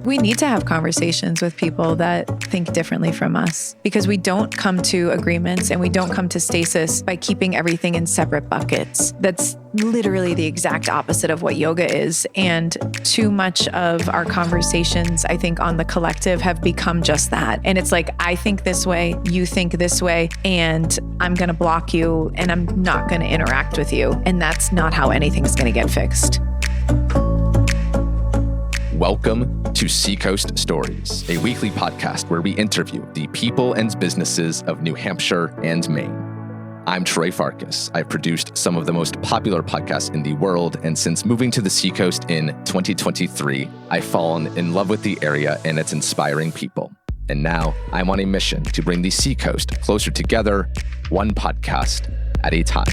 We need to have conversations with people that think differently from us because we don't come to agreements and we don't come to stasis by keeping everything in separate buckets. That's literally the exact opposite of what yoga is. And too much of our conversations, I think, on the collective have become just that. And it's like, I think this way, you think this way, and I'm going to block you and I'm not going to interact with you. And that's not how anything's going to get fixed. Welcome to Seacoast Stories, a weekly podcast where we interview the people and businesses of New Hampshire and Maine. I'm Troy Farkas. I've produced some of the most popular podcasts in the world, and since moving to the Seacoast in 2023, I've fallen in love with the area and its inspiring people. And now I'm on a mission to bring the Seacoast closer together, one podcast at a time.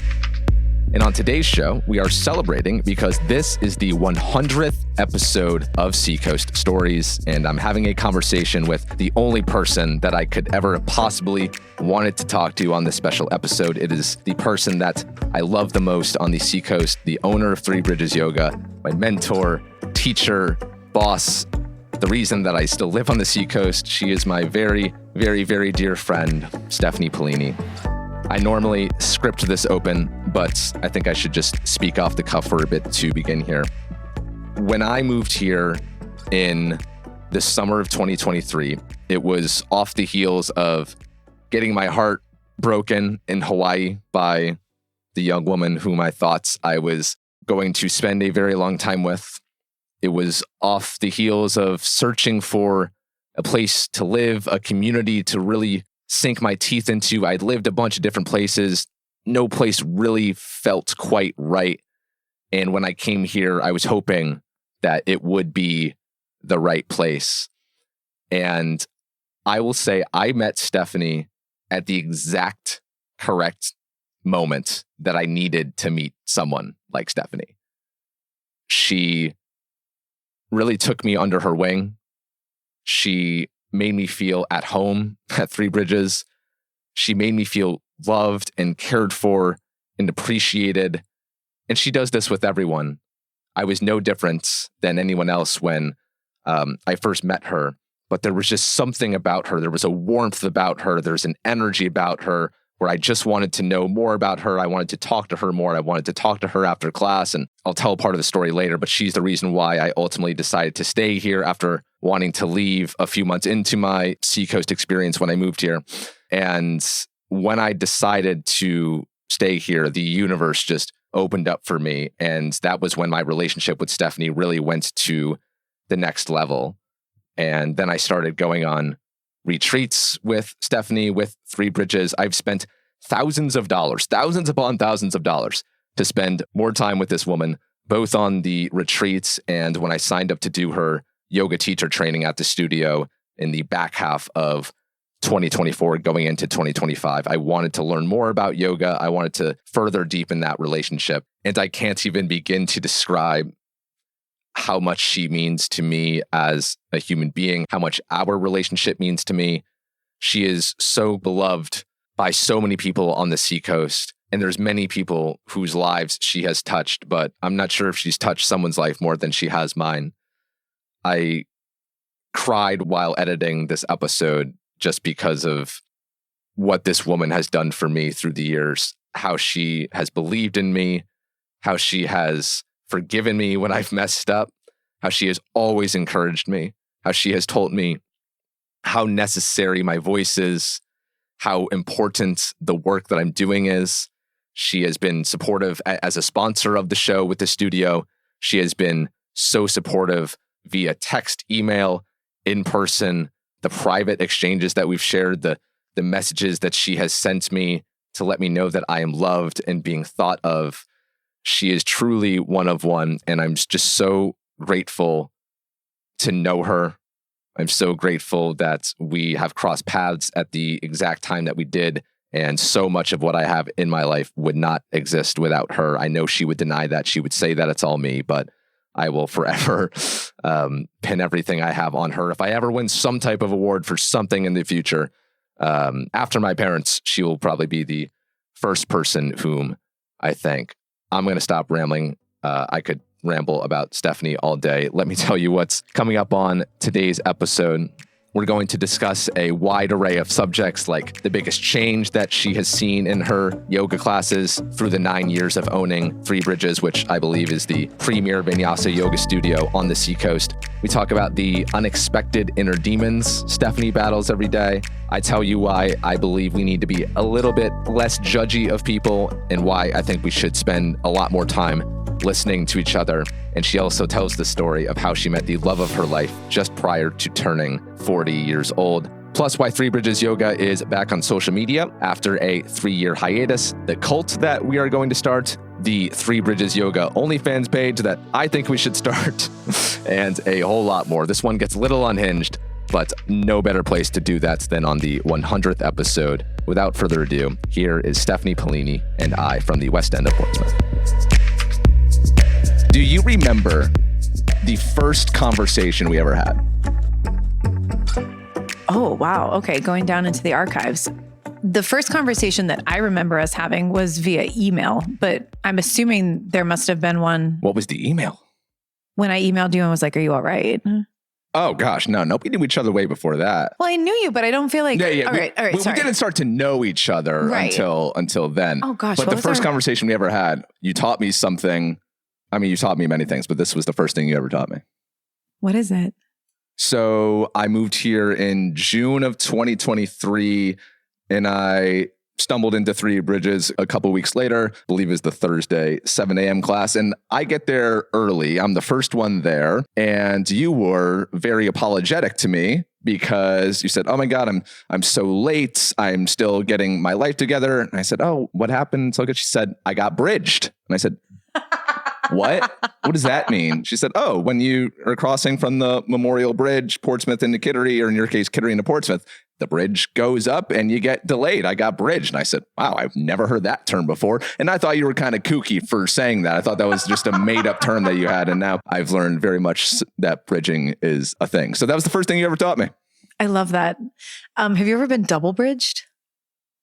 And on today's show, we are celebrating because this is the 100th episode of Seacoast Stories, and I'm having a conversation with the only person that I could ever possibly wanted to talk to on this special episode. It is the person that I love the most on the Seacoast, the owner of Three Bridges Yoga, my mentor, teacher, boss, the reason that I still live on the Seacoast. She is my very, very, very dear friend, Stephanie Paolini. I normally script this open, but I think I should just speak off the cuff for a bit to begin here. When I moved here in the summer of 2023, it was off the heels of getting my heart broken in Hawaii by the young woman whom I thought I was going to spend a very long time with. It was off the heels of searching for a place to live, a community to really sink my teeth into. I'd lived a bunch of different places. No place really felt quite right. And when I came here, I was hoping that it would be the right place. And I will say I met Stephanie at the exact correct moment that I needed to meet someone like Stephanie. She really took me under her wing. She made me feel at home at Three Bridges. She made me feel loved and cared for and appreciated. And she does this with everyone. I was no different than anyone else when I first met her, but there was just something about her. There was a warmth about her. There's an energy about her where I just wanted to know more about her. I wanted to talk to her more. I wanted to talk to her after class, and I'll tell part of the story later, but she's the reason why I ultimately decided to stay here after wanting to leave a few months into my Seacoast experience when I moved here. And when I decided to stay here, the universe just opened up for me. And that was when my relationship with Stephanie really went to the next level. And then I started going on retreats with Stephanie, with Three Bridges. I've spent thousands upon thousands of dollars to spend more time with this woman, both on the retreats and when I signed up to do her yoga teacher training at the studio in the back half of 2024 going into 2025. I wanted to learn more about yoga. I wanted to further deepen that relationship. And I can't even begin to describe how much she means to me as a human being, how much our relationship means to me. She is so beloved by so many people on the Seacoast, and there's many people whose lives she has touched, but I'm not sure if she's touched someone's life more than she has mine. I cried while editing this episode just because of what this woman has done for me through the years, how she has believed in me, how she has forgiven me when I've messed up, how she has always encouraged me, how she has told me how necessary my voice is, how important the work that I'm doing is. She has been supportive as a sponsor of the show with the studio. She has been so supportive via text, email, in person, the private exchanges that we've shared, the messages that she has sent me to let me know that I am loved and being thought of. She is truly one of one, and I'm just so grateful to know her. I'm so grateful that we have crossed paths at the exact time that we did, and so much of what I have in my life would not exist without her. I know she would deny that. She would say that it's all me, but I will forever pin everything I have on her. If I ever win some type of award for something in the future, after my parents, she will probably be the first person whom I thank. I'm going to stop rambling. I could ramble about Stephanie all day. Let me tell you what's coming up on today's episode. We're going to discuss a wide array of subjects like the biggest change that she has seen in her yoga classes through the 9 years of owning Three Bridges, which I believe is the premier vinyasa yoga studio on the Seacoast. We talk about the unexpected inner demons Stephanie battles every day. I tell you why I believe we need to be a little bit less judgy of people and why I think we should spend a lot more time listening to each other. And she also tells the story of how she met the love of her life just prior to turning 40 years old. Plus, why Three Bridges Yoga is back on social media after a 3-year hiatus, the cult that we are going to start, the Three Bridges Yoga OnlyFans page that I think we should start, and a whole lot more. This one gets a little unhinged, but no better place to do that than on the 100th episode. Without further ado, here is Stephanie Paolini and I from the West End of Portsmouth. Do you remember the first conversation we ever had? Oh, wow. Okay, going down into the archives. The first conversation that I remember us having was via email, but I'm assuming there must have been one. What was the email? When I emailed you and was like, "Are you all right?" Oh, gosh, no, we knew each other way before that. Well, I knew you, but I don't feel like... Yeah. All right, we didn't start to know each other until then. Oh, gosh. But the first conversation we ever had, you taught me something. I mean, you taught me many things, but this was the first thing you ever taught me. What is it? So I moved here in June of 2023, and I stumbled into Three Bridges a couple weeks later, I believe it was the Thursday 7 a.m. class. And I get there early. I'm the first one there. And you were very apologetic to me because you said, "Oh my God, I'm so late. I'm still getting my life together." And I said, "Oh, what happened?" So she said, "I got bridged." And I said, "What? What does that mean?" She said, "Oh, when you are crossing from the Memorial Bridge, Portsmouth into Kittery, or in your case, Kittery into Portsmouth, the bridge goes up and you get delayed. I got bridged." And I said, "Wow, I've never heard that term before." And I thought you were kind of kooky for saying that. I thought that was just a made up term that you had. And now I've learned very much that bridging is a thing. So that was the first thing you ever taught me. I love that. Have you ever been double bridged?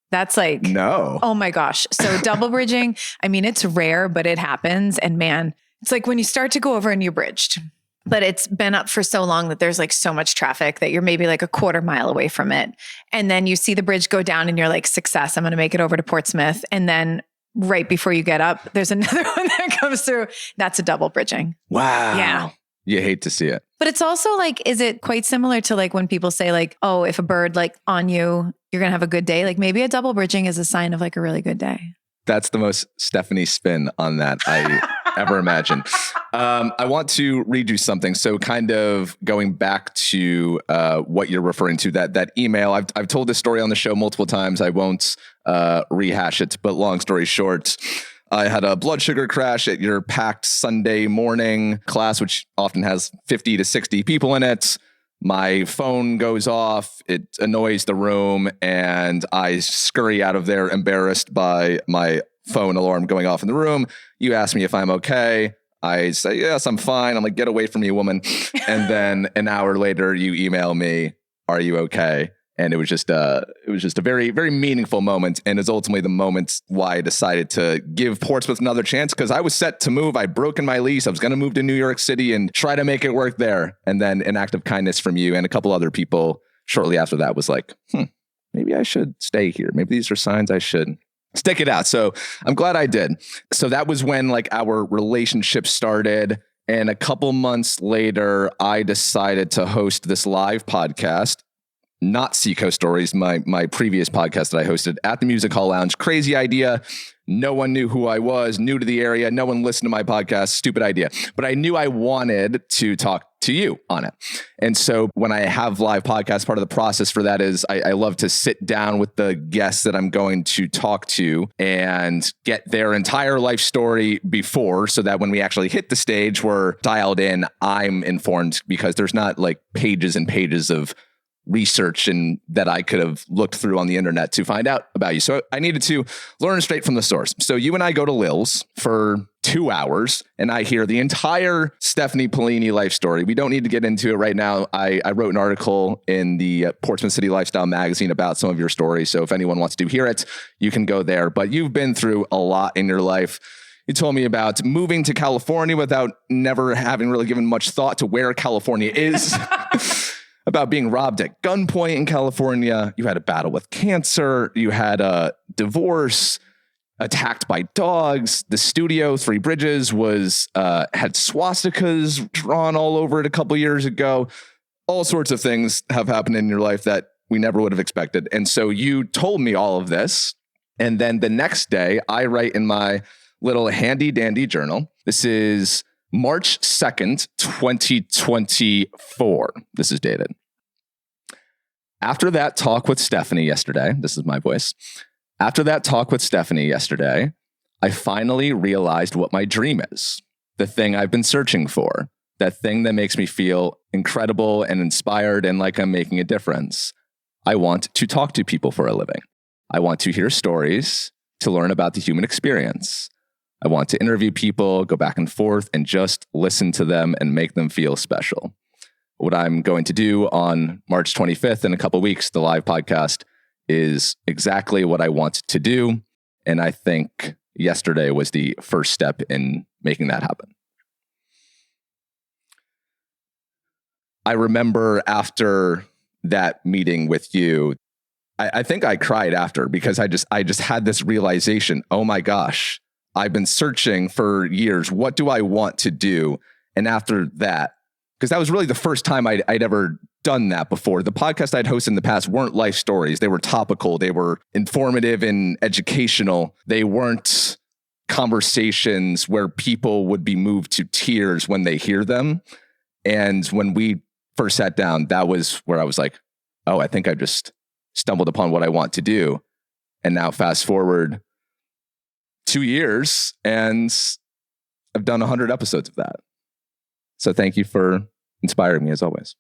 That's like, no. Oh my gosh. So double bridging, I mean, it's rare, but it happens. And man, it's like when you start to go over and you're bridged, but it's been up for so long that there's like so much traffic that you're maybe like a quarter mile away from it. And then you see the bridge go down and you're like, "Success, I'm going to make it over to Portsmouth." And then right before you get up, there's another one that comes through. That's a double bridging. Wow. Yeah. You hate to see it. But it's also like, is it quite similar to like when people say like, "Oh, if a bird like on you, you're going to have a good day." Like maybe a double bridging is a sign of like a really good day. That's the most Stephanie spin on that I ever imagined. I want to read you something. So kind of going back to what you're referring to, that email. I've told this story on the show multiple times. I won't rehash it, but long story short, I had a blood sugar crash at your packed Sunday morning class, which often has 50 to 60 people in it. My phone goes off, it annoys the room, and I scurry out of there embarrassed by my phone alarm going off in the room. You ask me if I'm okay. I say, "Yes, I'm fine." I'm like, "Get away from me, woman." And then an hour later, you email me, "Are you okay?" And it was just a very, very meaningful moment. And it's ultimately the moment why I decided to give Portsmouth another chance, because I was set to move. I'd broken my lease. I was going to move to New York City and try to make it work there. And then an act of kindness from you and a couple other people shortly after that was like, maybe I should stay here. Maybe these are signs I should stick it out. So I'm glad I did. So that was when like our relationship started. And a couple months later, I decided to host this live podcast. Not Seaco Stories, my previous podcast that I hosted at the Music Hall Lounge. Crazy idea. No one knew who I was, new to the area. No one listened to my podcast. Stupid idea. But I knew I wanted to talk to you on it. And so when I have live podcasts, part of the process for that is I love to sit down with the guests that I'm going to talk to and get their entire life story before, so that when we actually hit the stage, we're dialed in, I'm informed, because there's not like pages and pages of research and that I could have looked through on the internet to find out about you. So I needed to learn straight from the source. So you and I go to Lil's for 2 hours and I hear the entire Stephanie Paolini life story. We don't need to get into it right now. I wrote an article in the Portsmouth City Lifestyle magazine about some of your stories. So if anyone wants to hear it, you can go there. But you've been through a lot in your life. You told me about moving to California without never having really given much thought to where California is, about being robbed at gunpoint in California. You had a battle with cancer. You had a divorce, attacked by dogs. The studio, Three Bridges, had swastikas drawn all over it a couple years ago. All sorts of things have happened in your life that we never would have expected. And so you told me all of this. And then the next day, I write in my little handy dandy journal. This is March 2nd, 2024. This is dated. After that talk with Stephanie yesterday, this is my voice. After that talk with Stephanie yesterday, I finally realized what my dream is. The thing I've been searching for. That thing that makes me feel incredible and inspired and like I'm making a difference. I want to talk to people for a living. I want to hear stories, to learn about the human experience. I want to interview people, go back and forth, and just listen to them and make them feel special. What I'm going to do on March 25th in a couple of weeks, the live podcast, is exactly what I want to do. And I think yesterday was the first step in making that happen. I remember after that meeting with you, I think I cried after because I just had this realization, oh my gosh, I've been searching for years. What do I want to do? And after that, because that was really the first time I'd ever done that before. The podcasts I'd hosted in the past weren't life stories. They were topical. They were informative and educational. They weren't conversations where people would be moved to tears when they hear them. And when we first sat down, that was where I was like, oh, I think I've just stumbled upon what I want to do. And now fast forward 2 years and I've done 100 episodes of that. So thank you for inspiring me as always.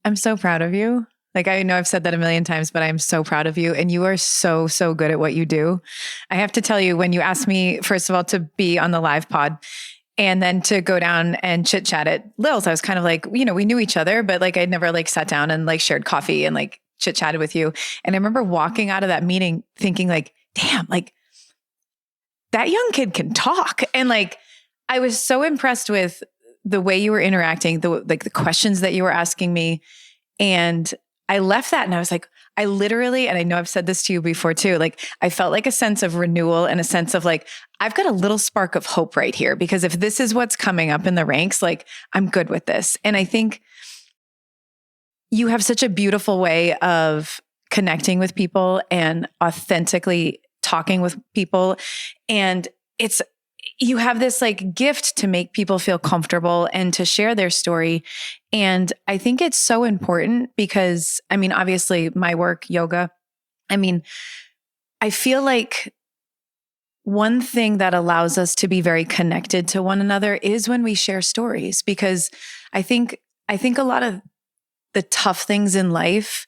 I'm so proud of you. Like, I know I've said that a million times, but I'm so proud of you. And you are so, so good at what you do. I have to tell you, when you asked me, first of all, to be on the live pod and then to go down and chit chat at Lil's, I was kind of like, we knew each other, but like, I'd never like sat down and like shared coffee and like chit chatted with you. And I remember walking out of that meeting thinking like, damn, like that young kid can talk. And like, I was so impressed with the way you were interacting, the questions that you were asking me. And I left that and I was like, I literally, and I know I've said this to you before too, like I felt like a sense of renewal and a sense of like, I've got a little spark of hope right here, because if this is what's coming up in the ranks, like I'm good with this. And I think you have such a beautiful way of connecting with people and authentically talking with people. And you have this like gift to make people feel comfortable and to share their story. And I think it's so important because, I mean, obviously my work, yoga, I mean, I feel like one thing that allows us to be very connected to one another is when we share stories, because I think a lot of the tough things in life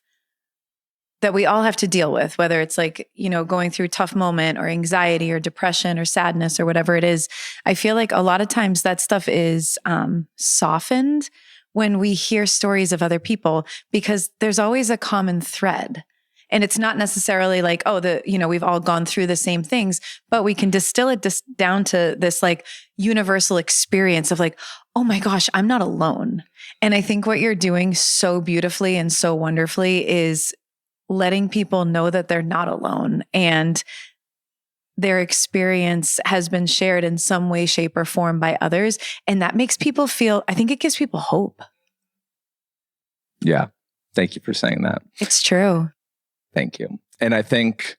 that we all have to deal with, whether it's like, going through a tough moment or anxiety or depression or sadness or whatever it is, I feel like a lot of times that stuff is softened when we hear stories of other people, because there's always a common thread. And it's not necessarily like, we've all gone through the same things, but we can distill it down to this like universal experience of like, oh my gosh, I'm not alone. And I think what you're doing so beautifully and so wonderfully is letting people know that they're not alone and their experience has been shared in some way, shape, or form by others. And that makes people feel, I think it gives people hope. Yeah. Thank you for saying that. It's true. Thank you. And I think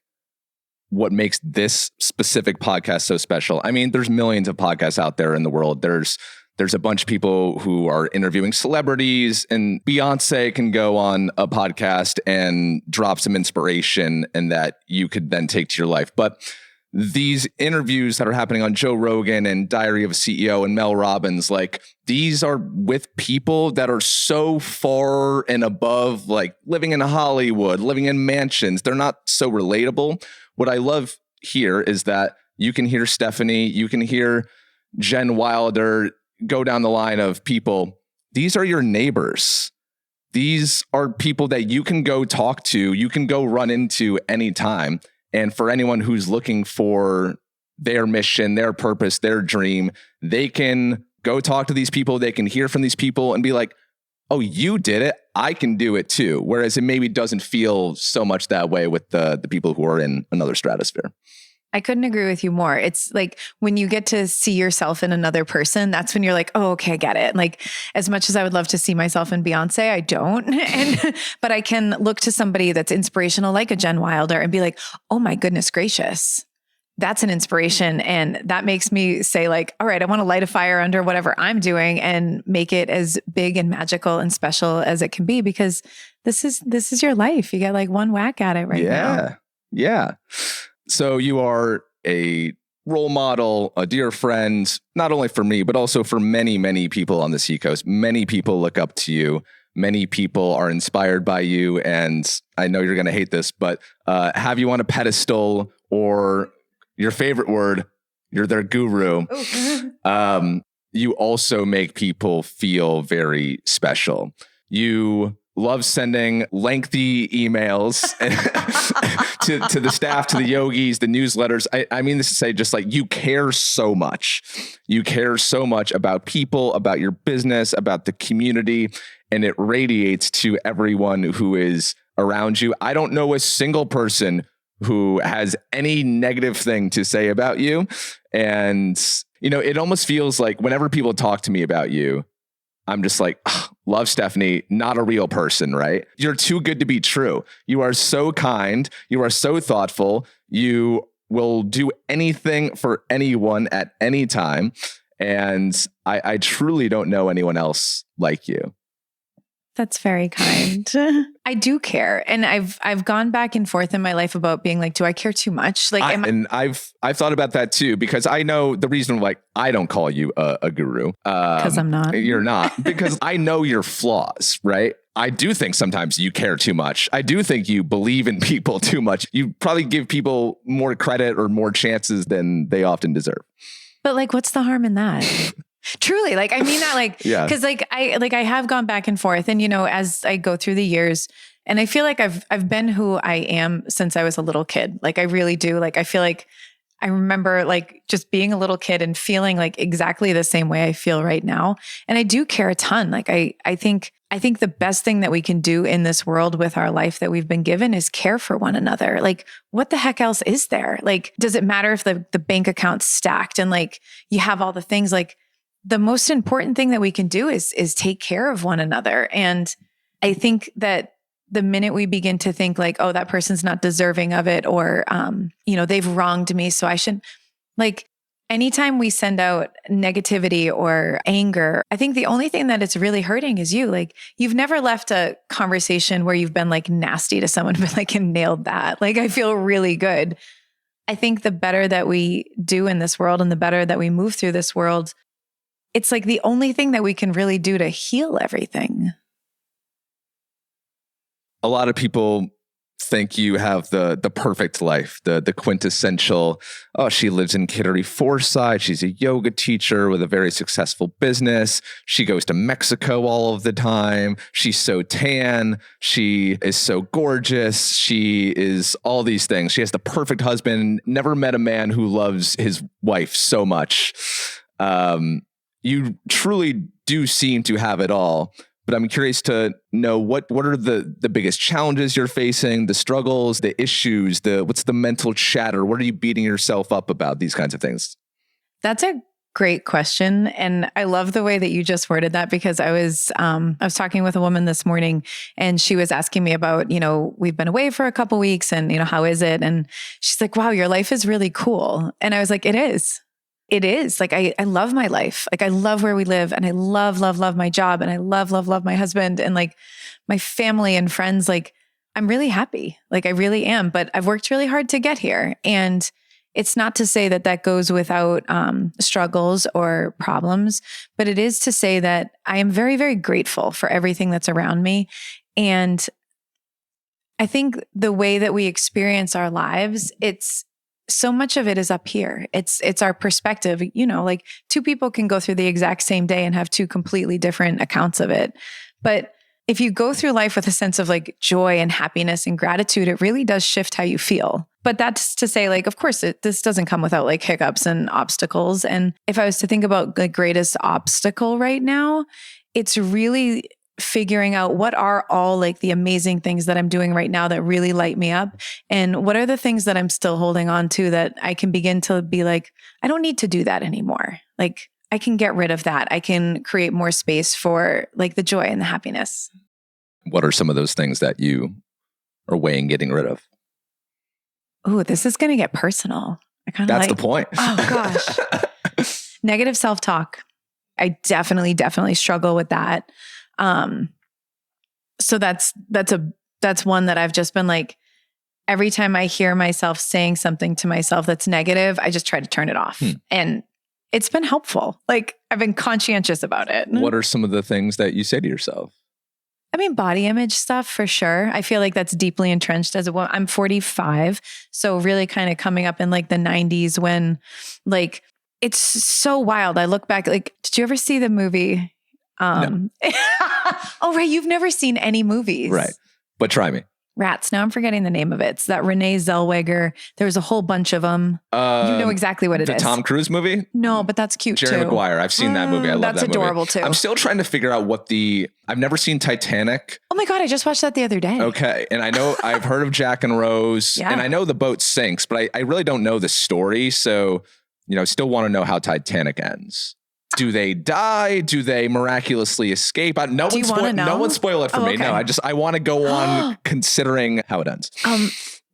what makes this specific podcast so special, I mean, there's millions of podcasts out there in the world. There's a bunch of people who are interviewing celebrities, and Beyonce can go on a podcast and drop some inspiration and that you could then take to your life. But these interviews that are happening on Joe Rogan and Diary of a CEO and Mel Robbins, like these are with people that are so far and above, like living in Hollywood, living in mansions. They're not so relatable. What I love here is that you can hear Stephanie, you can hear Jen Wilder, go down the line of people. These are your neighbors. These are people that you can go talk to, you can go run into anytime. And for anyone who's looking for their mission, their purpose, their dream, they can go talk to these people, they can hear from these people and be like, oh, you did it, I can do it too. Whereas it maybe doesn't feel so much that way with the people who are in another stratosphere. I couldn't agree with you more. It's like when you get to see yourself in another person, that's when you're like, oh, okay, I get it. Like as much as I would love to see myself in Beyonce, I don't. But I can look to somebody that's inspirational like a Jen Wilder and be like, oh my goodness gracious, that's an inspiration. And that makes me say like, all right, I want to light a fire under whatever I'm doing and make it as big and magical and special as it can be, because this is your life. You get like one whack at it right now. Yeah. So you are a role model, a dear friend, not only for me, but also for many, many people on the Seacoast. Many people look up to you. Many people are inspired by you. And I know you're going to hate this, but have you on a pedestal, or your favorite word, you're their guru. You also make people feel very special. You love sending lengthy emails to the staff, to the yogis, the newsletters. I mean this to say, just like you care so much. You care so much about people, about your business, about the community, and it radiates to everyone who is around you. I don't know a single person who has any negative thing to say about you. And, you know, it almost feels like whenever people talk to me about you, I'm just like, love Stephanie, not a real person, right? You're too good to be true. You are so kind. You are so thoughtful. You will do anything for anyone at any time. And I truly don't know anyone else like you. That's very kind. I do care. And I've gone back and forth in my life about being like, do I care too much? Like, I've thought about that too, because I know the reason like I don't call you a guru. Because I'm not. You're not, because I know your flaws, right? I do think sometimes you care too much. I do think you believe in people too much. You probably give people more credit or more chances than they often deserve. But like, what's the harm in that? Truly, like, I mean that, like, because I have gone back and forth, and, you know, as I go through the years, and I feel like I've been who I am since I was a little kid. Like, I really do. Like, I feel like I remember like just being a little kid and feeling like exactly the same way I feel right now. And I do care a ton. Like, I think the best thing that we can do in this world with our life that we've been given is care for one another. Like, what the heck else is there? Like, does it matter if the bank account's stacked and like you have all the things? Like, the most important thing that we can do is take care of one another. And I think that the minute we begin to think like, oh, that person's not deserving of it, or, you know, they've wronged me, so I should, like, anytime we send out negativity or anger, I think the only thing that it's really hurting is you. Like, you've never left a conversation where you've been like nasty to someone, but like, and nailed that. Like, I feel really good. I think the better that we do in this world and the better that we move through this world, it's like the only thing that we can really do to heal everything. A lot of people think you have the perfect life, the quintessential, oh, she lives in Kittery Forsyth. She's a yoga teacher with a very successful business. She goes to Mexico all of the time. She's so tan. She is so gorgeous. She is all these things. She has the perfect husband. Never met a man who loves his wife so much. You truly do seem to have it all, but I'm curious to know what are the biggest challenges you're facing, the struggles, the issues, what's the mental chatter? What are you beating yourself up about, these kinds of things? That's a great question. And I love the way that you just worded that, because I was talking with a woman this morning, and she was asking me about, you know, we've been away for a couple weeks, and, you know, how is it? And she's like, wow, your life is really cool. And I was like, it is. It is. Like, I love my life. Like, I love where we live, and I love my job, and I love my husband, and like my family and friends. Like, I'm really happy. Like, I really am, but I've worked really hard to get here. And it's not to say that goes without struggles or problems, but it is to say that I am very, very grateful for everything that's around me. And I think the way that we experience our lives, so much of it is up here. It's our perspective. You know, like, two people can go through the exact same day and have two completely different accounts of it. But if you go through life with a sense of like joy and happiness and gratitude, it really does shift how you feel. But that's to say, like, of course, this doesn't come without like hiccups and obstacles. And if I was to think about the greatest obstacle right now, it's really figuring out what are all like the amazing things that I'm doing right now that really light me up. And what are the things that I'm still holding on to that I can begin to be like, I don't need to do that anymore. Like, I can get rid of that. I can create more space for like the joy and the happiness. What are some of those things that you are weighing getting rid of? Oh, this is going to get personal. That's the point. Oh gosh. Negative self-talk. I definitely struggle with that. So that's one that I've just been like, every time I hear myself saying something to myself that's negative, I just try to turn it off. And it's been helpful. Like, I've been conscientious about it. What are some of the things that you say to yourself? I mean, body image stuff for sure. I feel like that's deeply entrenched as a woman. I'm 45. So really kind of coming up in like the 90s when like, it's so wild. I look back, like, did you ever see the movie? No. Oh, right. You've never seen any movies. Right. But try me. Rats. Now I'm forgetting the name of it. It's that Renee Zellweger. There was a whole bunch of them. You know exactly what it is. The Tom Cruise movie? No, but that's cute too. Jerry Maguire. I've seen that movie. I love that movie. That's adorable too. I'm still trying to figure out I've never seen Titanic. Oh my God. I just watched that the other day. Okay. And I know I've heard of Jack and Rose and I know the boat sinks, but I really don't know the story. So, still want to know how Titanic ends. Do they die? Do they miraculously escape? No one spoil it for me. Okay. No, I want to go on considering how it ends.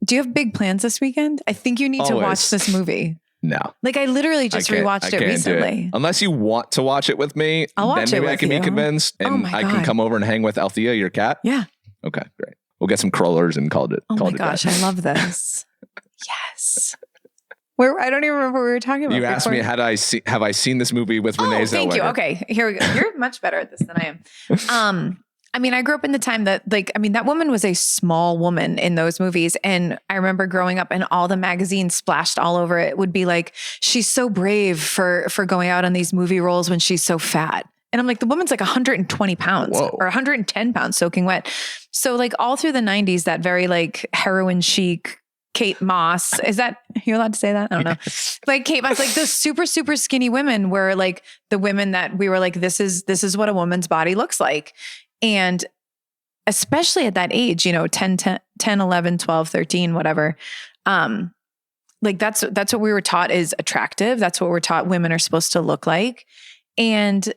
Do you have big plans this weekend? I think you need to watch this movie. No. Like, I literally just rewatched it recently. Unless you want to watch it with me, I'll watch then maybe it I can be convinced and I can come over and hang with Althea, your cat. Yeah. Okay, great. We'll get some crawlers and call it. Oh my gosh, I love this. Yes. I don't even remember what we were talking about. You asked me, have I seen this movie with Renee Zellweger? Thank you. Okay, here we go. You're much better at this than I am. I mean, I grew up in the time that that woman was a small woman in those movies. And I remember growing up and all the magazines splashed all over it would be like, she's so brave for going out on these movie roles when she's so fat. And I'm like, the woman's like 120 pounds or 110 pounds soaking wet. So like all through the 90s, that very like heroin chic, Kate Moss. Is that, you're allowed to say that? I don't know. Like Kate Moss, like those super, super skinny women were like the women that we were like, this is what a woman's body looks like. And especially at that age, 10, 11, 12, 13, whatever. Like that's what we were taught is attractive. That's what we're taught women are supposed to look like. And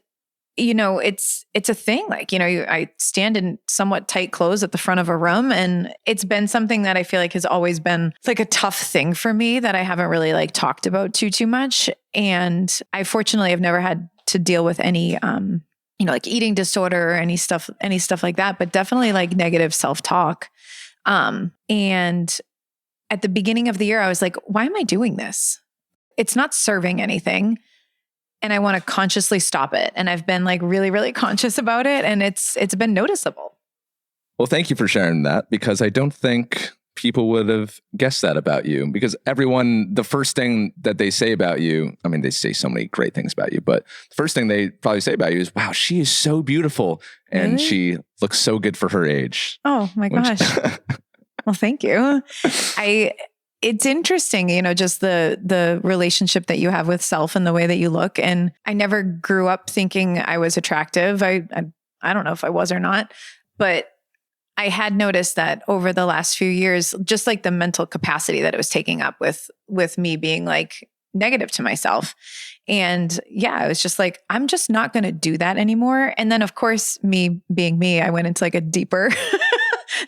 it's a thing. Like, I stand in somewhat tight clothes at the front of a room, and it's been something that I feel like has always been like a tough thing for me that I haven't really like talked about too much. And I fortunately have never had to deal with any, like eating disorder or any stuff like that, but definitely like negative self-talk. And at the beginning of the year, I was like, why am I doing this? It's not serving anything. And I want to consciously stop it. And I've been like really, really conscious about it. And it's been noticeable. Well, thank you for sharing that, because I don't think people would have guessed that about you, because the first thing that they say about you, I mean, they say so many great things about you, but the first thing they probably say about you is, wow, she is so beautiful. And she looks so good for her age. Oh my gosh. Well, thank you. It's interesting, just the relationship that you have with self and the way that you look. And I never grew up thinking I was attractive. I don't know if I was or not, but I had noticed that over the last few years, just like the mental capacity that it was taking up with me being like negative to myself. And yeah, I was just like, I'm just not going to do that anymore. And then of course, me being me, I went into like a deeper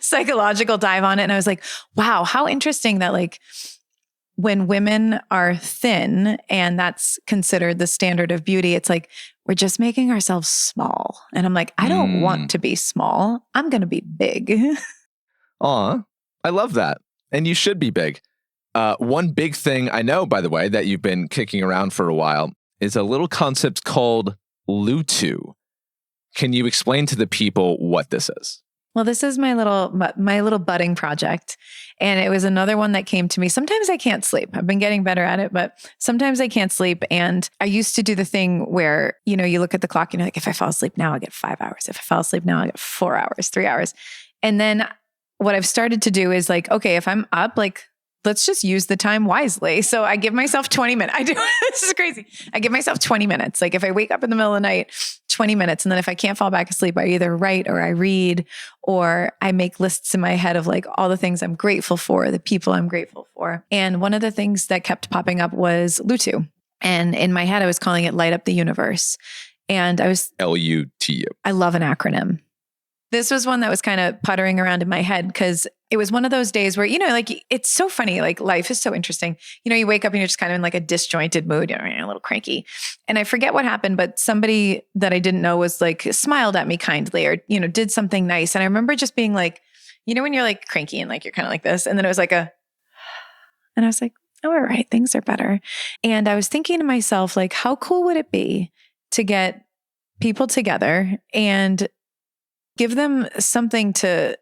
psychological dive on it. And I was like, wow, how interesting that like when women are thin and that's considered the standard of beauty, it's like, we're just making ourselves small. And I'm like, I don't want to be small. I'm going to be big. Aw, I love that. And you should be big. One big thing I know, by the way, that you've been kicking around for a while is a little concept called LUTU. Can you explain to the people what this is? Well, this is my little budding project. And it was another one that came to me. Sometimes I can't sleep. I've been getting better at it, but sometimes I can't sleep. And I used to do the thing where, you know, you look at the clock and you're like, if I fall asleep now, I get 5 hours. If I fall asleep now, I get 4 hours, 3 hours. And then what I've started to do is like, okay, if I'm up, like, let's just use the time wisely. So I give myself 20 minutes. This is crazy. I give myself 20 minutes. Like if I wake up in the middle of the night, 20 minutes. And then if I can't fall back asleep, I either write or I read, or I make lists in my head of like all the things I'm grateful for, the people I'm grateful for. And one of the things that kept popping up was LUTU. And in my head, I was calling it Light Up the Universe. And I was LUTU. I love an acronym. This was one that was kind of puttering around in my head because it was one of those days where, you know, like it's so funny, like life is so interesting. You know, you wake up and you're just kind of in like a disjointed mood, you're a little cranky. And I forget what happened, but somebody that I didn't know was like smiled at me kindly or, you know, did something nice. And I remember just being like, you know, when you're like cranky and like you're kind of like this. And then it was like and I was like, oh, all right, things are better. And I was thinking to myself, like, how cool would it be to get people together and give them something to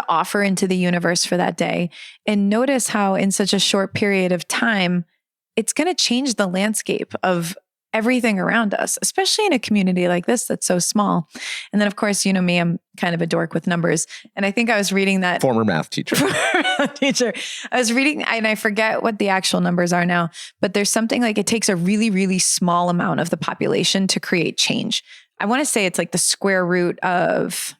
offer into the universe for that day, and notice how in such a short period of time, it's going to change the landscape of everything around us, especially in a community like this that's so small. And then, of course, you know me, I'm kind of a dork with numbers. And I think I was reading that. Former math teacher. I was reading, and I forget what the actual numbers are now, but there's something like it takes a really, really small amount of the population to create change. I want to say it's like the square root of...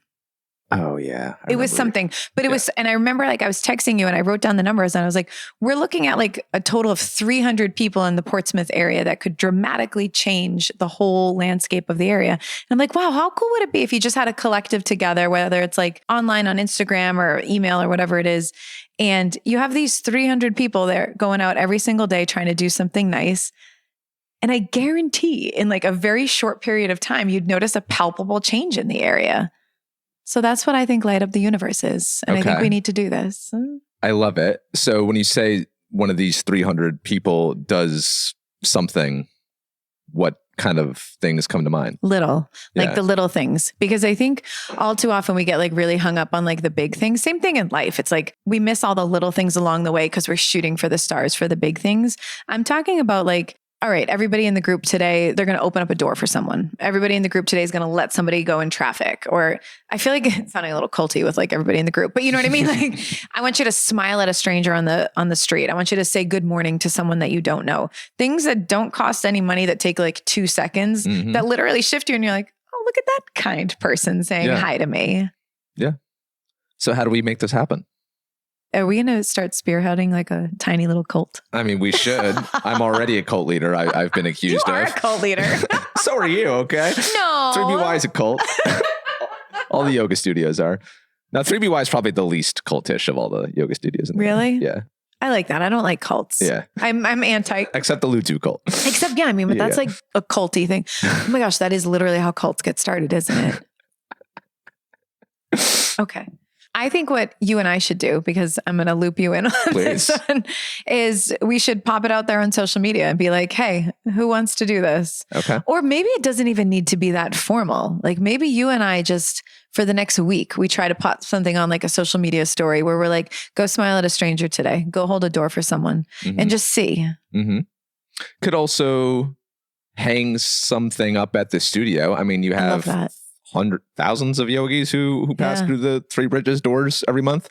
Oh yeah. It was something, but it was, and I remember like I was texting you and I wrote down the numbers and I was like, we're looking at like a total of 300 people in the Portsmouth area that could dramatically change the whole landscape of the area. And I'm like, wow, how cool would it be if you just had a collective together, whether it's like online on Instagram or email or whatever it is. And you have these 300 people there going out every single day trying to do something nice. And I guarantee in like a very short period of time, you'd notice a palpable change in the area. So that's what I think Light Up the Universe is. And I think we need to do this. I love it. So when you say one of these 300 people does something, what kind of things come to mind? Little, like the little things. Because I think all too often we get like really hung up on like the big things. Same thing in life. It's like we miss all the little things along the way because we're shooting for the stars for the big things. I'm talking about like, all right, everybody in the group today, they're going to open up a door for someone. Everybody in the group today is going to let somebody go in traffic. Or I feel like it's sounding a little culty with like everybody in the group, but you know what I mean? Like, I want you to smile at a stranger on the street. I want you to say good morning to someone that you don't know. Things that don't cost any money, that take like 2 seconds, that literally shift you. And you're like, oh, look at that kind person saying hi to me. Yeah. So how do we make this happen? Are we going to start spearheading like a tiny little cult? I mean, we should. I'm already a cult leader. I've been accused of. You are a cult leader. So are you, okay? No. 3BY is a cult. All the yoga studios are. Now, 3BY is probably the least cultish of all the yoga studios. Really? Yeah. I like that. I don't like cults. Yeah. I'm anti. Except the LUTU cult. Except, yeah, I mean, but that's like a culty thing. Oh my gosh, that is literally how cults get started, isn't it? Okay. I think what you and I should do, because I'm going to loop you in on this one, is we should pop it out there on social media and be like, hey, who wants to do this? Okay. Or maybe it doesn't even need to be that formal. Like maybe you and I just, for the next week, we try to pop something on like a social media story where we're like, go smile at a stranger today. Go hold a door for someone and just see. Could also hang something up at the studio. I mean, you have thousands of yogis who pass through the Three Bridges doors every month.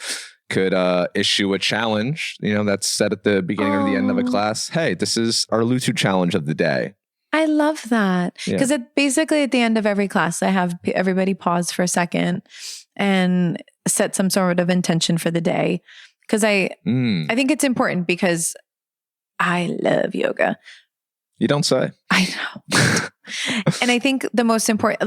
Could issue a challenge, that's set at the beginning or the end of a class. Hey, this is our LUTU challenge of the day. I love that. Because basically at the end of every class, I have everybody pause for a second and set some sort of intention for the day. Because I think it's important because I love yoga. You don't say. I know. And I think the most important,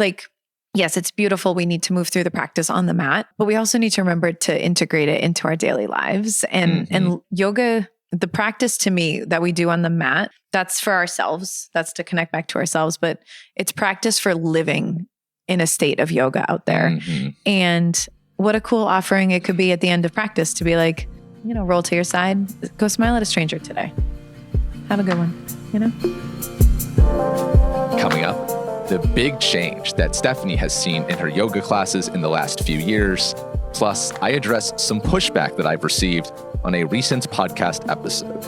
yes, it's beautiful. We need to move through the practice on the mat, but we also need to remember to integrate it into our daily lives. And yoga, the practice to me that we do on the mat, that's for ourselves. That's to connect back to ourselves, but it's practice for living in a state of yoga out there. And what a cool offering it could be at the end of practice to be like, roll to your side, go smile at a stranger today. Have a good one, Coming up, the big change that Stephanie has seen in her yoga classes in the last few years. Plus, I address some pushback that I've received on a recent podcast episode.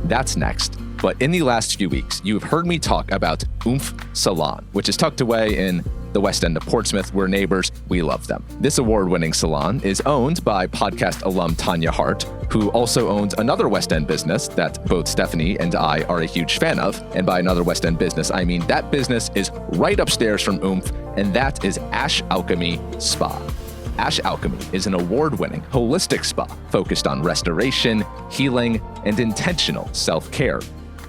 That's next. But in the last few weeks, you've heard me talk about Oomph Salon, which is tucked away in the West End of Portsmouth. We're neighbors. We love them. This award-winning salon is owned by podcast alum Tanya Hart, who also owns another West End business that both Stephanie and I are a huge fan of. And by another West End business, I mean that business is right upstairs from Oomph, and that is Ash Alchemy Spa. Ash Alchemy is an award-winning holistic spa focused on restoration, healing, and intentional self-care.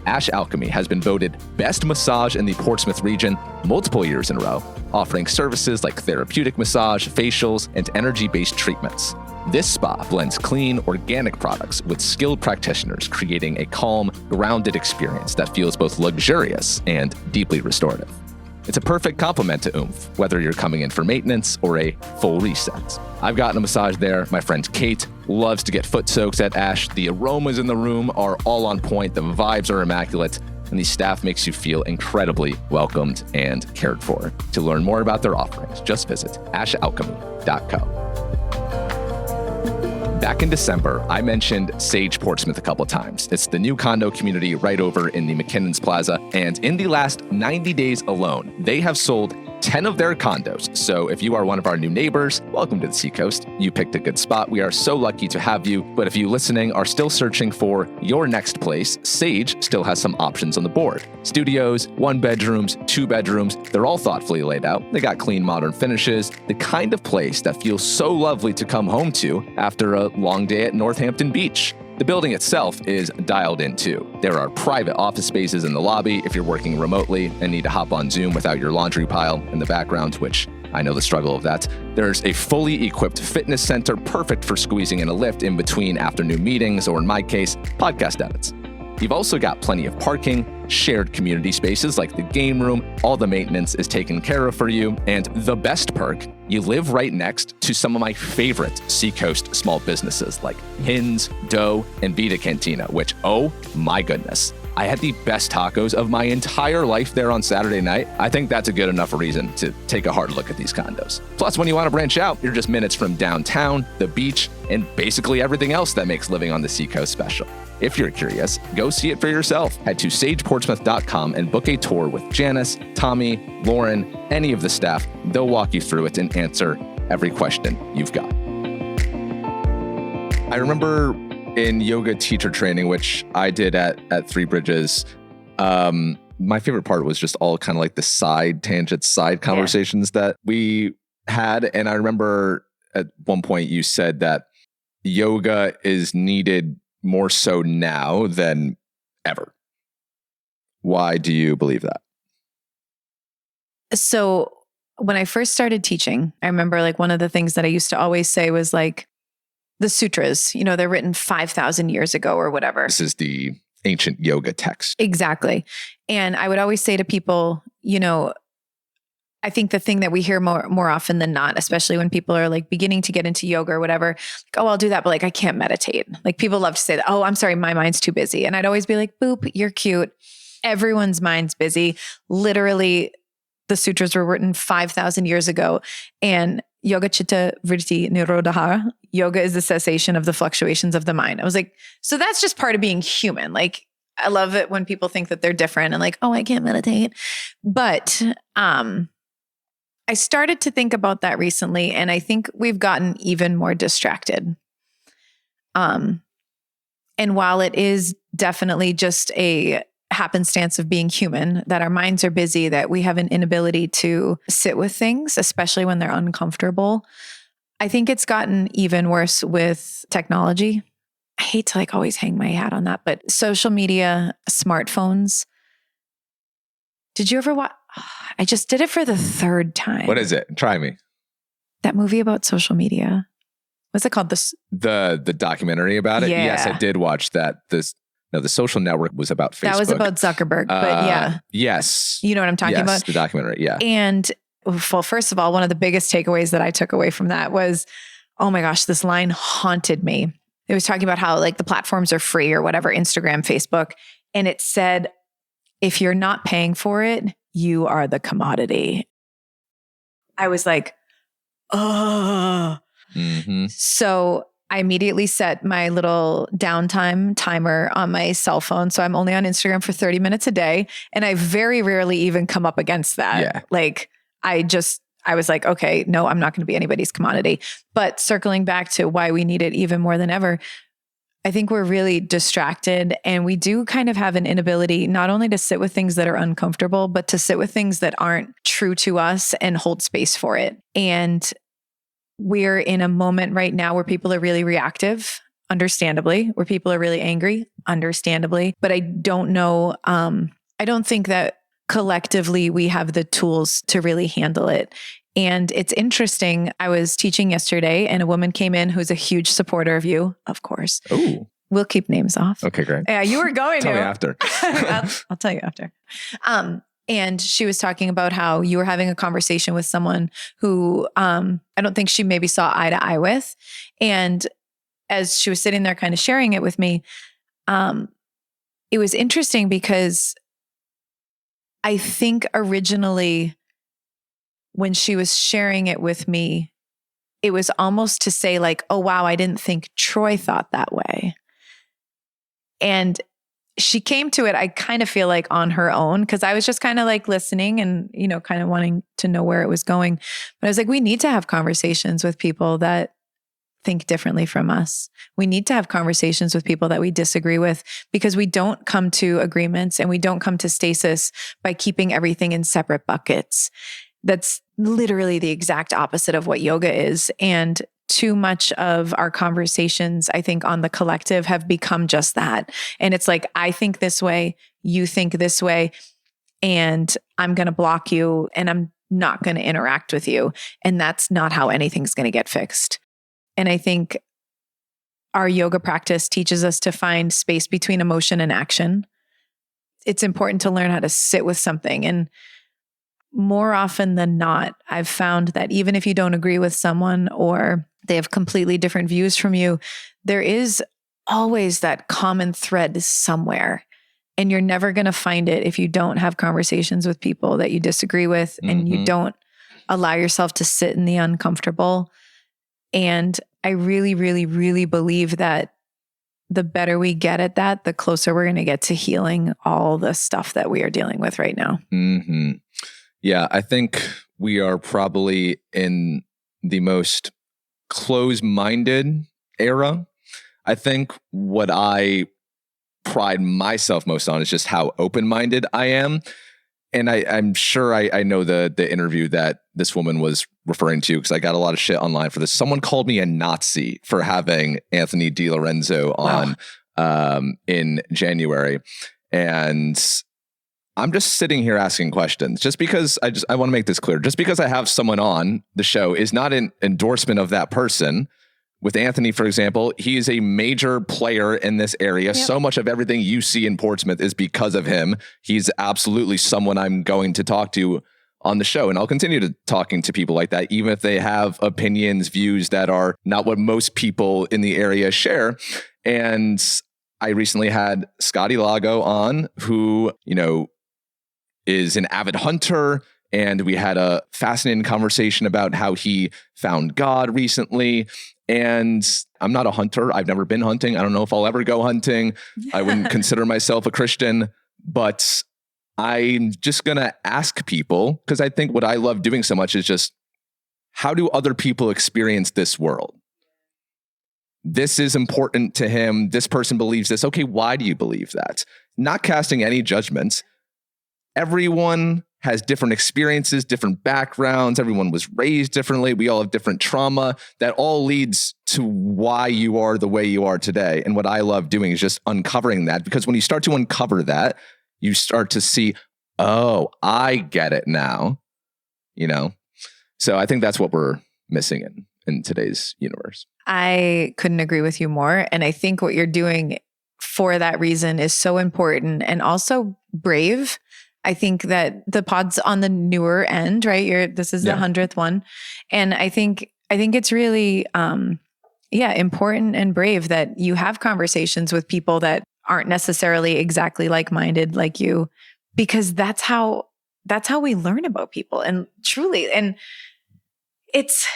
Ash Alchemy has been voted best massage in the Portsmouth region multiple years in a row, offering services like therapeutic massage, facials, and energy-based treatments. This spa blends clean, organic products with skilled practitioners, creating a calm, grounded experience that feels both luxurious and deeply restorative. It's a perfect complement to Oomph, whether you're coming in for maintenance or a full reset. I've gotten a massage there. My friend Kate loves to get foot soaks at Ash. The aromas in the room are all on point. The vibes are immaculate. And the staff makes you feel incredibly welcomed and cared for. To learn more about their offerings, just visit ashalchemy.co. Back in December, I mentioned Sage Portsmouth a couple times. It's the new condo community right over in the McKinnon's Plaza. And in the last 90 days alone, they have sold 10 of their condos. So if you are one of our new neighbors, welcome to the Seacoast. You picked a good spot. We are so lucky to have you. But if you listening are still searching for your next place, Sage still has some options on the board. Studios, 1 bedrooms, 2 bedrooms, they're all thoughtfully laid out. They got clean, modern finishes, the kind of place that feels so lovely to come home to after a long day at Northampton Beach. The building itself is dialed in too. There are private office spaces in the lobby if you're working remotely and need to hop on Zoom without your laundry pile in the background, which I know the struggle of that. There's a fully equipped fitness center perfect for squeezing in a lift in between afternoon meetings or, in my case, podcast edits. You've also got plenty of parking, shared community spaces like the game room, all the maintenance is taken care of for you, and the best perk, you live right next to some of my favorite Seacoast small businesses like Hins, Dough, and Vita Cantina, which, oh my goodness, I had the best tacos of my entire life there on Saturday night. I think that's a good enough reason to take a hard look at these condos. Plus, when you want to branch out, you're just minutes from downtown, the beach, and basically everything else that makes living on the Seacoast special. If you're curious, go see it for yourself. Head to sageportsmouth.com and book a tour with Janice, Tommy, Lauren, any of the staff. They'll walk you through it and answer every question you've got. I remember in yoga teacher training, which I did at Three Bridges, my favorite part was just all kind of like the side conversations that we had. And I remember at one point you said that yoga is needed more so now than ever. Why do you believe that? So when I first started teaching, I remember like one of the things that I used to always say was like the sutras, they're written 5,000 years ago or whatever. This is the ancient yoga text. Exactly. And I would always say to people, I think the thing that we hear more often than not, especially when people are like beginning to get into yoga or whatever, like, oh, I'll do that, but like, I can't meditate. Like people love to say that, oh, I'm sorry, my mind's too busy. And I'd always be like, boop, you're cute. Everyone's mind's busy. Literally, the sutras were written 5,000 years ago. And yoga chitta vritti nirodha, yoga is the cessation of the fluctuations of the mind. I was like, so that's just part of being human. Like, I love it when people think that they're different and like, oh, I can't meditate. But, I started to think about that recently, and I think we've gotten even more distracted. And while it is definitely just a happenstance of being human, that our minds are busy, that we have an inability to sit with things, especially when they're uncomfortable, I think it's gotten even worse with technology. I hate to like always hang my hat on that, but social media, smartphones. Did you ever watch? I just did it for the 3rd time. What is it? Try me. That movie about social media. What's it called? The documentary about it? Yeah. Yes, I did watch that. The Social Network was about Facebook. That was about Zuckerberg, but yeah. Yes. You know what I'm talking about? Yes, the documentary, yeah. And well, first of all, one of the biggest takeaways that I took away from that was, oh my gosh, this line haunted me. It was talking about how like the platforms are free or whatever, Instagram, Facebook. And it said, if you're not paying for it, you are the commodity. I was like, oh. So I immediately set my little downtime timer on my cell phone. So I'm only on Instagram for 30 minutes a day. And I very rarely even come up against that. Yeah. Like I was like, okay, no, I'm not going to be anybody's commodity. But circling back to why we need it even more than ever, I think we're really distracted, and we do kind of have an inability not only to sit with things that are uncomfortable, but to sit with things that aren't true to us and hold space for it. And we're in a moment right now where people are really reactive, understandably, where people are really angry, understandably. But I don't know, I don't think that collectively we have the tools to really handle it. And it's interesting. I was teaching yesterday and a woman came in who's a huge supporter of you, of course. Oh, we'll keep names off. okay, great. Yeah, you were going Tell to. me after. I'll tell you after. And she was talking about how you were having a conversation with someone who I don't think she maybe saw eye to eye with. And as she was sitting there kind of sharing it with me, it was interesting because I think originally when she was sharing it with me, it was almost to say like, oh, wow, I didn't think Troy thought that way. And she came to it, I kind of feel like on her own, because I was just kind of like listening and, you know, kind of wanting to know where it was going. But I was like, we need to have conversations with people that think differently from us. We need to have conversations with people that we disagree with, because we don't come to agreements and we don't come to stasis by keeping everything in separate buckets. That's literally the exact opposite of what yoga is. And too much of our conversations, I think, on the collective have become just that. And it's like, I think this way, you think this way, and I'm going to block you and I'm not going to interact with you. And that's not how anything's going to get fixed. And I think our yoga practice teaches us to find space between emotion and action. It's important to learn how to sit with something. And more often than not, I've found that even if you don't agree with someone or they have completely different views from you, there is always that common thread somewhere. And you're never going to find it if you don't have conversations with people that you disagree with and you don't allow yourself to sit in the uncomfortable. And I really, really, really believe that the better we get at that, the closer we're going to get to healing all the stuff that we are dealing with right now. Mm-hmm. Yeah, I think we are probably in the most closed-minded era. I think what I pride myself most on is just how open-minded I am. And I'm sure I know the interview that this woman was referring to, because I got a lot of shit online for this. Someone called me a Nazi for having Anthony DiLorenzo on in January. And I'm just sitting here asking questions just because I want to make this clear. Just because I have someone on the show is not an endorsement of that person. With Anthony, for example, he is a major player in this area. Yep. So much of everything you see in Portsmouth is because of him. He's absolutely someone I'm going to talk to on the show. And I'll continue to talking to people like that, even if they have opinions, views that are not what most people in the area share. And I recently had Scotty Lago on, who, you know, is an avid hunter. And we had a fascinating conversation about how he found God recently. And I'm not a hunter. I've never been hunting. I don't know if I'll ever go hunting. I wouldn't consider myself a Christian, but I'm just going to ask people, because I think what I love doing so much is just, how do other people experience this world? This is important to him. This person believes this. Okay, why do you believe that? Not casting any judgments. Everyone has different experiences, different backgrounds. Everyone was raised differently. We all have different trauma. That all leads to why you are the way you are today. And what I love doing is just uncovering that, because when you start to uncover that, you start to see, oh, I get it now, you know? So I think that's what we're missing in today's universe. I couldn't agree with you more. And I think what you're doing for that reason is so important and also brave. I think that the pod's on the newer end, right? This is the 100th one. And I think it's really, important and brave that you have conversations with people that aren't necessarily exactly like-minded like you, because that's how that's how we learn about people. And truly, and it's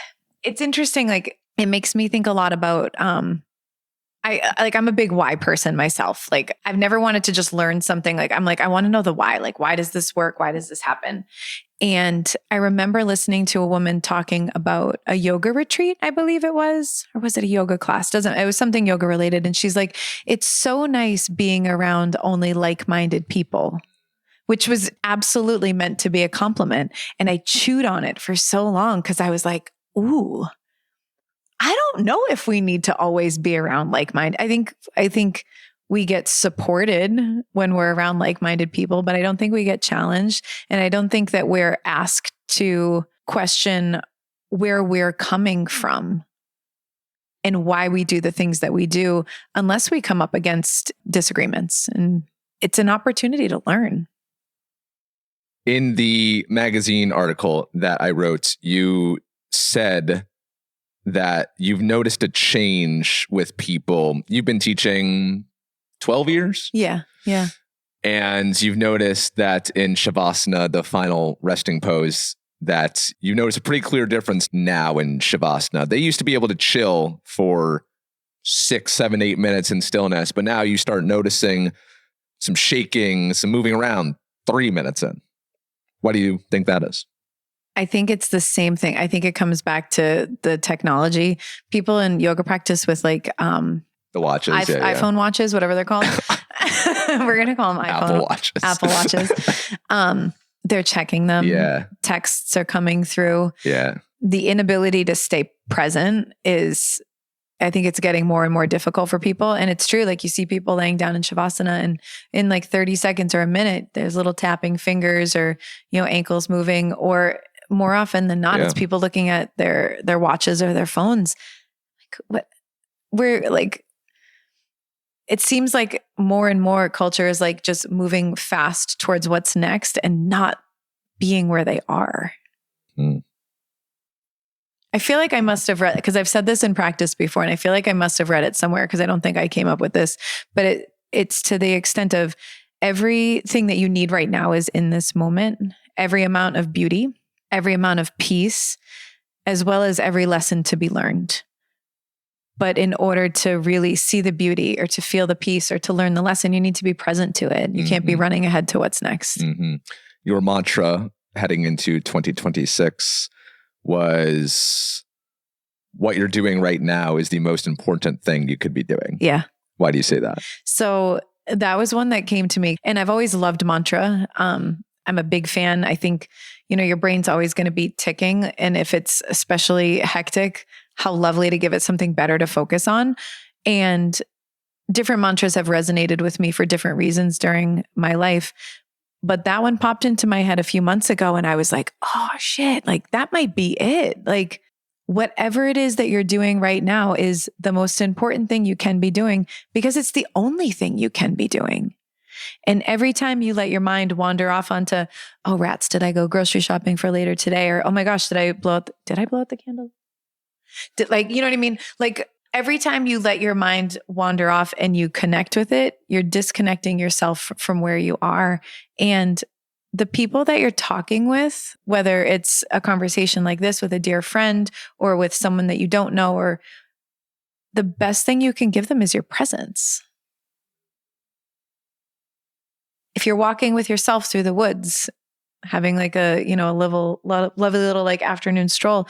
interesting. Like, it makes me think a lot about, I'm a big why person myself. Like, I've never wanted to just learn something. Like, I want to know the why. Like, why does this work? Why does this happen? And I remember listening to a woman talking about a yoga retreat, I believe it was, or was it a yoga class? It was something yoga related. And she's like, it's so nice being around only like-minded people, which was absolutely meant to be a compliment. And I chewed on it for so long because I was like, ooh, I don't know if we need to always be around like-minded. I think we get supported when we're around like-minded people, but I don't think we get challenged. And I don't think that we're asked to question where we're coming from and why we do the things that we do unless we come up against disagreements. And it's an opportunity to learn. In the magazine article that I wrote, you said that you've noticed a change with people. You've been teaching 12 years? Yeah. And you've noticed that in Shavasana, the final resting pose, that you notice a pretty clear difference now in Shavasana. They used to be able to chill for 6, 7, 8 minutes in stillness, but now you start noticing some shaking, some moving around 3 minutes in. What do you think that is? I think it's the same thing. I think it comes back to the technology. People in yoga practice with like the watches, iPhone watches, whatever they're called. We're going to call them Apple watches. They're checking them. Yeah. Texts are coming through. Yeah. The inability to stay present is, I think it's getting more and more difficult for people. And it's true. Like, you see people laying down in Shavasana and in like 30 seconds or a minute, there's little tapping fingers or, ankles moving, or more often than not, it's people looking at their watches or their phones. Like, we're like, it seems like more and more culture is like just moving fast towards what's next and not being where they are. I feel like I must have read, because I've said this in practice before, and I feel like I must have read it somewhere because I don't think I came up with this, but it's to the extent of everything that you need right now is in this moment, every amount of beauty, every amount of peace, as well as every lesson to be learned. But in order to really see the beauty or to feel the peace or to learn the lesson, you need to be present to it. You can't be running ahead to what's next. Mm-hmm. Your mantra heading into 2026 was, what you're doing right now is the most important thing you could be doing. Yeah. Why do you say that? So that was one that came to me, and I've always loved mantra. I'm a big fan. I think, your brain's always going to be ticking. And if it's especially hectic, how lovely to give it something better to focus on. And different mantras have resonated with me for different reasons during my life. But that one popped into my head a few months ago, and I was like, oh shit, like that might be it. Like, whatever it is that you're doing right now is the most important thing you can be doing, because it's the only thing you can be doing. And every time you let your mind wander off onto, oh rats, did I go grocery shopping for later today? Or, oh my gosh, did I blow out the candle? You know what I mean? Like, every time you let your mind wander off and you connect with it, you're disconnecting yourself from where you are. And the people that you're talking with, whether it's a conversation like this with a dear friend or with someone that you don't know, or the best thing you can give them is your presence. If you're walking with yourself through the woods, having like a lovely little like afternoon stroll,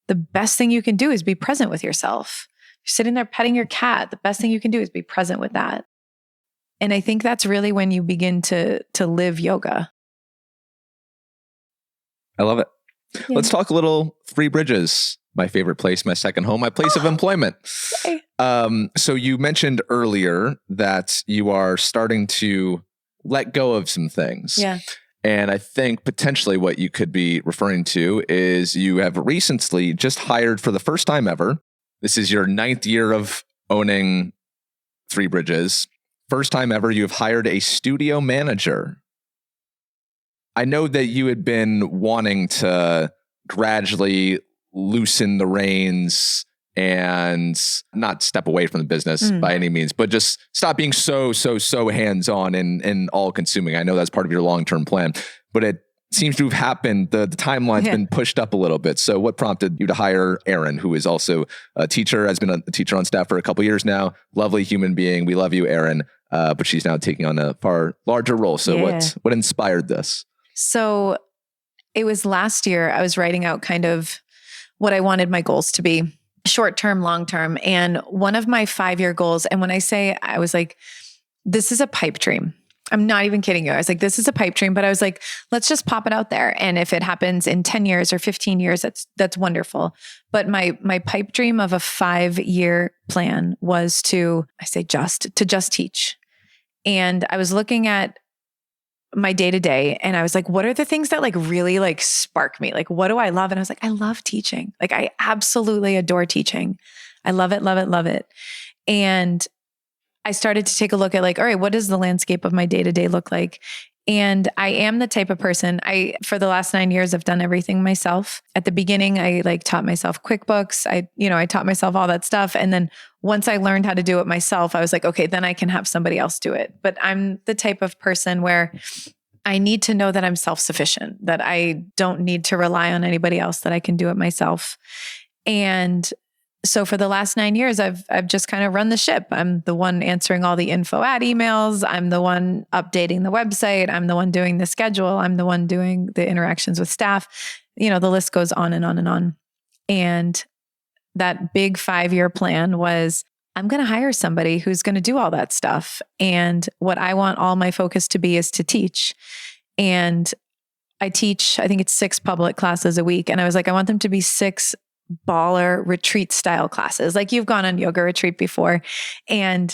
the best thing you can do is be present with yourself. You're sitting there petting your cat. The best thing you can do is be present with that. And I think that's really when you begin to live yoga. I love it. Yeah. Let's talk a little Three Bridges, my favorite place, my second home, my place of employment. Okay. So you mentioned earlier that you are starting to let go of some things. Yeah. And I think potentially what you could be referring to is you have recently just hired, for the first time ever, this is your 9th year of owning Three Bridges. First time ever, you have hired a studio manager. I know that you had been wanting to gradually loosen the reins and not step away from the business by any means, but just stop being so hands-on and all-consuming. I know that's part of your long-term plan, but seems to have happened. The timeline's been pushed up a little bit. So what prompted you to hire Erin, who is also a teacher, has been a teacher on staff for a couple of years now. Lovely human being. We love you, Erin. But she's now taking on a far larger role. So what inspired this? So it was last year I was writing out kind of what I wanted my goals to be, short-term, long-term. And one of my 5-year goals, and when I say, I was like, this is a pipe dream. I'm not even kidding you. I was like, this is a pipe dream, but I was like, let's just pop it out there. And if it happens in 10 years or 15 years, that's wonderful. But my pipe dream of a 5-year plan was to just teach. And I was looking at my day-to-day and I was like, what are the things that like really like spark me? Like, what do I love? And I was like, I love teaching. Like, I absolutely adore teaching. I love it, love it, love it. And I started to take a look at like, all right, what does the landscape of my day-to-day look like? And I am the type of person, for the last 9 years, I've done everything myself. At the beginning, I like taught myself QuickBooks. I taught myself all that stuff. And then once I learned how to do it myself, I was like, okay, then I can have somebody else do it. But I'm the type of person where I need to know that I'm self-sufficient, that I don't need to rely on anybody else, that I can do it myself. And so for the last 9 years, I've just kind of run the ship. I'm the one answering all the info ad emails. I'm the one updating the website. I'm the one doing the schedule. I'm the one doing the interactions with staff. The list goes on and on and on. And that big 5-year plan was, I'm going to hire somebody who's going to do all that stuff. And what I want all my focus to be is to teach. And I teach, I think it's 6 public classes a week. And I was like, I want them to be 6 baller retreat style classes. Like, you've gone on yoga retreat before, and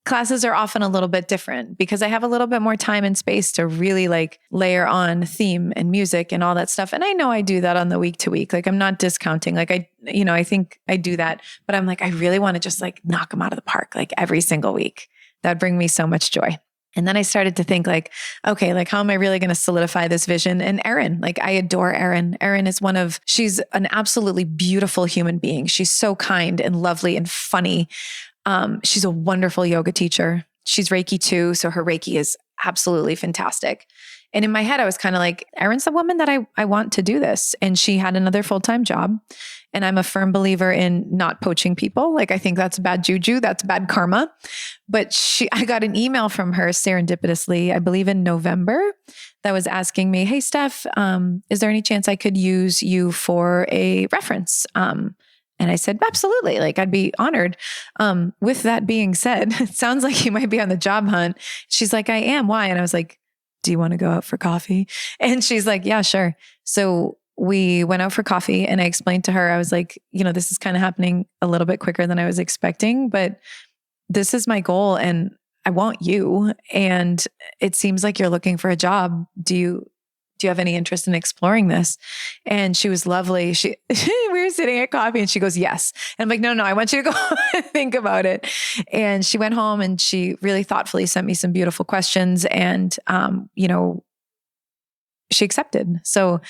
classes are often a little bit different because I have a little bit more time and space to really like layer on theme and music and all that stuff. And I know I do that on the week to week. Like, I'm not discounting. Like, I think I do that, but I'm like, I really want to just like knock them out of the park, like every single week. That'd bring me so much joy. And then I started to think like, okay, like how am I really going to solidify this vision? And Erin, like I adore Erin. Erin is she's an absolutely beautiful human being. She's so kind and lovely and funny. She's a wonderful yoga teacher. She's Reiki too. So her Reiki is absolutely fantastic. And in my head, I was kind of like, Erin's the woman that I want to do this. And she had another full-time job. And I'm a firm believer in not poaching people. Like, I think that's bad juju. That's bad karma. But I got an email from her serendipitously, I believe in November, that was asking me, hey, Steph, is there any chance I could use you for a reference? And I said, absolutely. Like, I'd be honored. With that being said, it sounds like you might be on the job hunt. She's like, I am. Why? And I was like, do you want to go out for coffee? And she's like, yeah, sure. So we went out for coffee and I explained to her, I was like, this is kind of happening a little bit quicker than I was expecting, but this is my goal and I want you. And it seems like you're looking for a job. Do you have any interest in exploring this? And she was lovely. We were sitting at coffee and she goes, yes. And I'm like, no, I want you to go think about it. And she went home and she really thoughtfully sent me some beautiful questions and, she accepted. So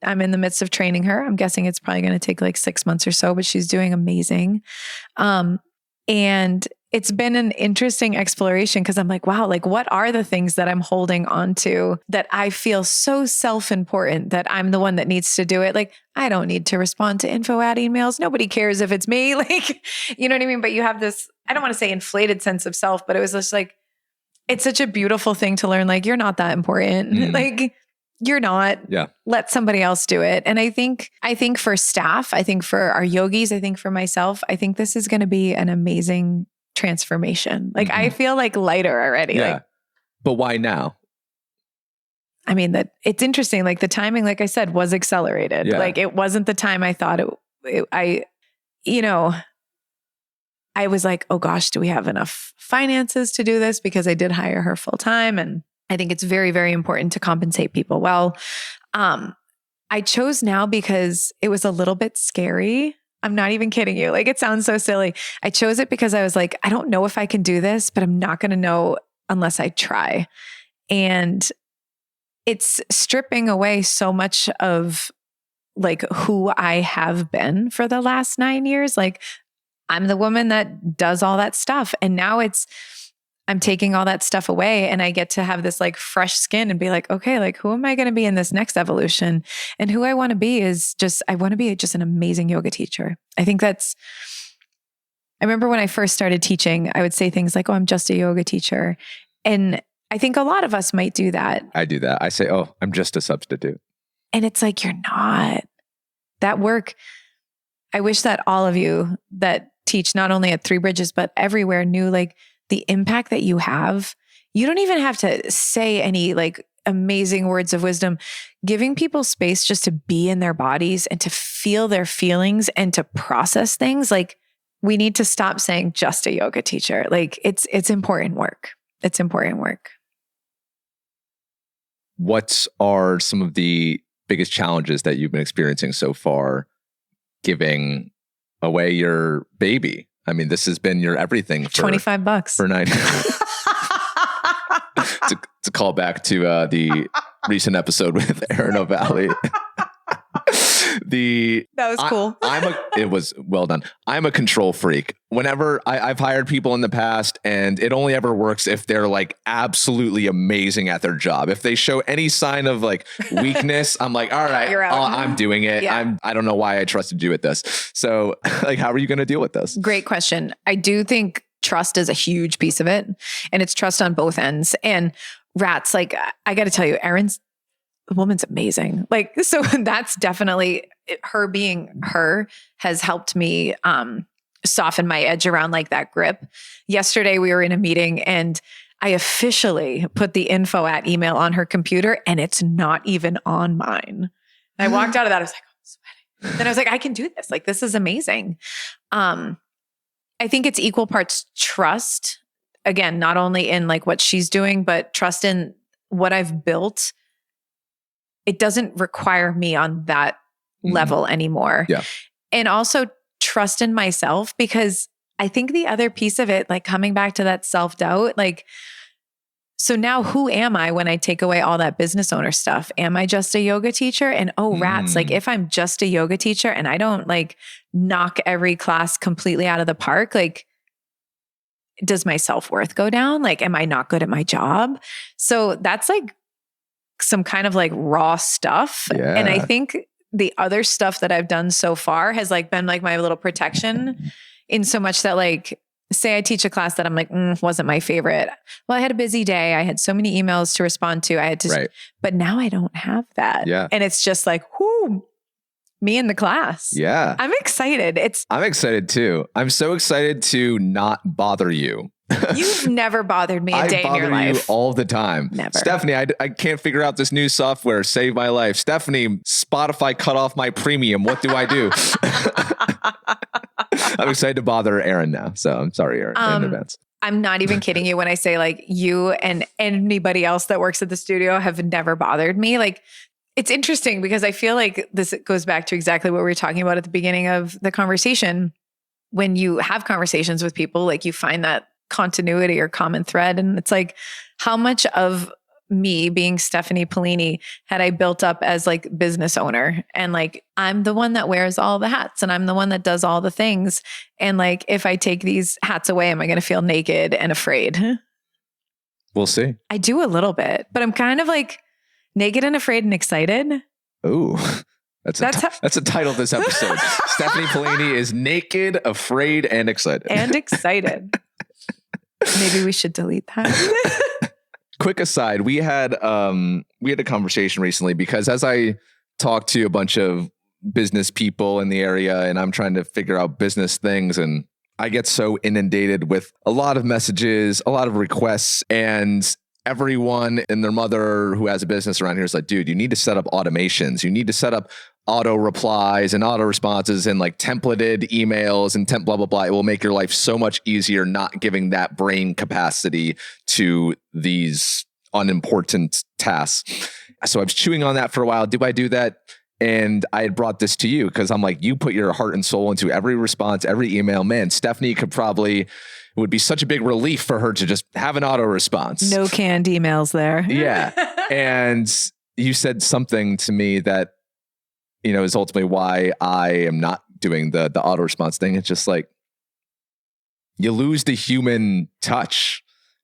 I'm in the midst of training her. I'm guessing it's probably going to take like 6 months or so, but she's doing amazing. And it's been an interesting exploration because I'm like, wow, like what are the things that I'm holding on to that I feel so self-important that I'm the one that needs to do it? Like, I don't need to respond to info ad emails. Nobody cares if it's me. Like, you know what I mean? But you have this, I don't want to say inflated sense of self, but it was just like, it's such a beautiful thing to learn. Like, you're not that important. Like, you're not. Yeah. Let somebody else do it. And I think for staff, I think for our yogis, I think for myself, I think this is going to be an amazing transformation. Like, I feel like lighter already. Yeah. Like, but why now? I mean, that it's interesting. Like, the timing, like I said, was accelerated. Yeah. Like, it wasn't the time I thought I was like, oh gosh, do we have enough finances to do this? Because I did hire her full time. And I think it's very, very important to compensate people well. I chose now because it was a little bit scary. I'm not even kidding you. Like, it sounds so silly. I chose it because I was like, I don't know if I can do this, but I'm not going to know unless I try. And it's stripping away so much of like who I have been for the last 9 years. Like, I'm the woman that does all that stuff. And now I'm taking all that stuff away and I get to have this like fresh skin and be like, okay, like who am I going to be in this next evolution? And who I want to be is I want to be just an amazing yoga teacher. I remember when I first started teaching, I would say things like, oh, I'm just a yoga teacher. And I think a lot of us might do that. I do that. I say, oh, I'm just a substitute. And it's like, you're not. That work, I wish that all of you that teach not only at Three Bridges, but everywhere knew like the impact that you have. You don't even have to say any like amazing words of wisdom. Giving people space just to be in their bodies and to feel their feelings and to process things. Like we need to stop saying just a yoga teacher. Like it's important work. It's important work. What are some of the biggest challenges that you've been experiencing so far giving away your baby? I mean, this has been your everything for $25 for 9. It's a call back to the recent episode with Aaron O'Valley. That was cool. It was well done. I'm a control freak. Whenever I've hired people in the past, and it only ever works if they're like absolutely amazing at their job. If they show any sign of like weakness, I'm like, all right, I'm doing it. Yeah. I don't know why I trusted you with this. So like, how are you going to deal with this? Great question. I do think trust is a huge piece of it, and it's trust on both ends. And rats, like I got to tell you, the woman's amazing. Like, so that's definitely her being her has helped me soften my edge around like that grip. Yesterday we were in a meeting and I officially put the info at email on her computer and it's not even on mine. And I walked out of that. I was like, I'm sweating. Then I was like, I can do this. Like, this is amazing. I think it's equal parts trust. Again, not only in like what she's doing, but trust in what I've built. It doesn't require me on that level anymore. Yeah. And also trust in myself, because I think the other piece of it, like coming back to that self-doubt, like, so now who am I when I take away all that business owner stuff? Am I just a yoga teacher? And rats, like if I'm just a yoga teacher and I don't like knock every class completely out of the park, like does my self-worth go down? Like, am I not good at my job? So that's like some kind of like raw stuff. Yeah. And I think the other stuff that I've done so far has like been like my little protection, in so much that like, say I teach a class that I'm like, wasn't my favorite. Well, I had a busy day. I had so many emails to respond to. I had to, but now I don't have that. Yeah. And it's just like, me in the class. Yeah. I'm excited. I'm excited too. I'm so excited to not bother you. You've never bothered me a day in your life. I bother you all the time. Never. Stephanie, I can't figure out this new software. Save my life. Stephanie, Spotify cut off my premium. What do I do? I'm excited to bother Aaron now. So I'm sorry, Aaron, in advance. I'm not even kidding you when I say like you and anybody else that works at the studio have never bothered me. Like, it's interesting because I feel like this goes back to exactly what we were talking about at the beginning of the conversation. When you have conversations with people, like you find that continuity or common thread. And it's like, how much of me being Stephanie Paolini had I built up as like business owner? And like, I'm the one that wears all the hats and I'm the one that does all the things. And like, if I take these hats away, am I going to feel naked and afraid? We'll see. I do a little bit, but I'm kind of like naked and afraid and excited. Ooh. That's a title of this episode. Stephanie Paolini is naked, afraid, and excited. And excited. Maybe we should delete that. Quick aside, we had a conversation recently because as I talked to a bunch of business people in the area and I'm trying to figure out business things, and I get so inundated with a lot of messages, a lot of requests, and everyone and their mother who has a business around here is like, dude, you need to set up automations. You need to set up auto replies and auto responses and like templated emails and blah, blah, blah. It will make your life so much easier not giving that brain capacity to these unimportant tasks. So I was chewing on that for a while. Do I do that? And I had brought this to you because I'm like, you put your heart and soul into every response, every email. Man, Stephanie it would be such a big relief for her to just have an auto response. No canned emails there. Yeah. And you said something to me that, is ultimately why I am not doing the auto response thing. It's just like, you lose the human touch.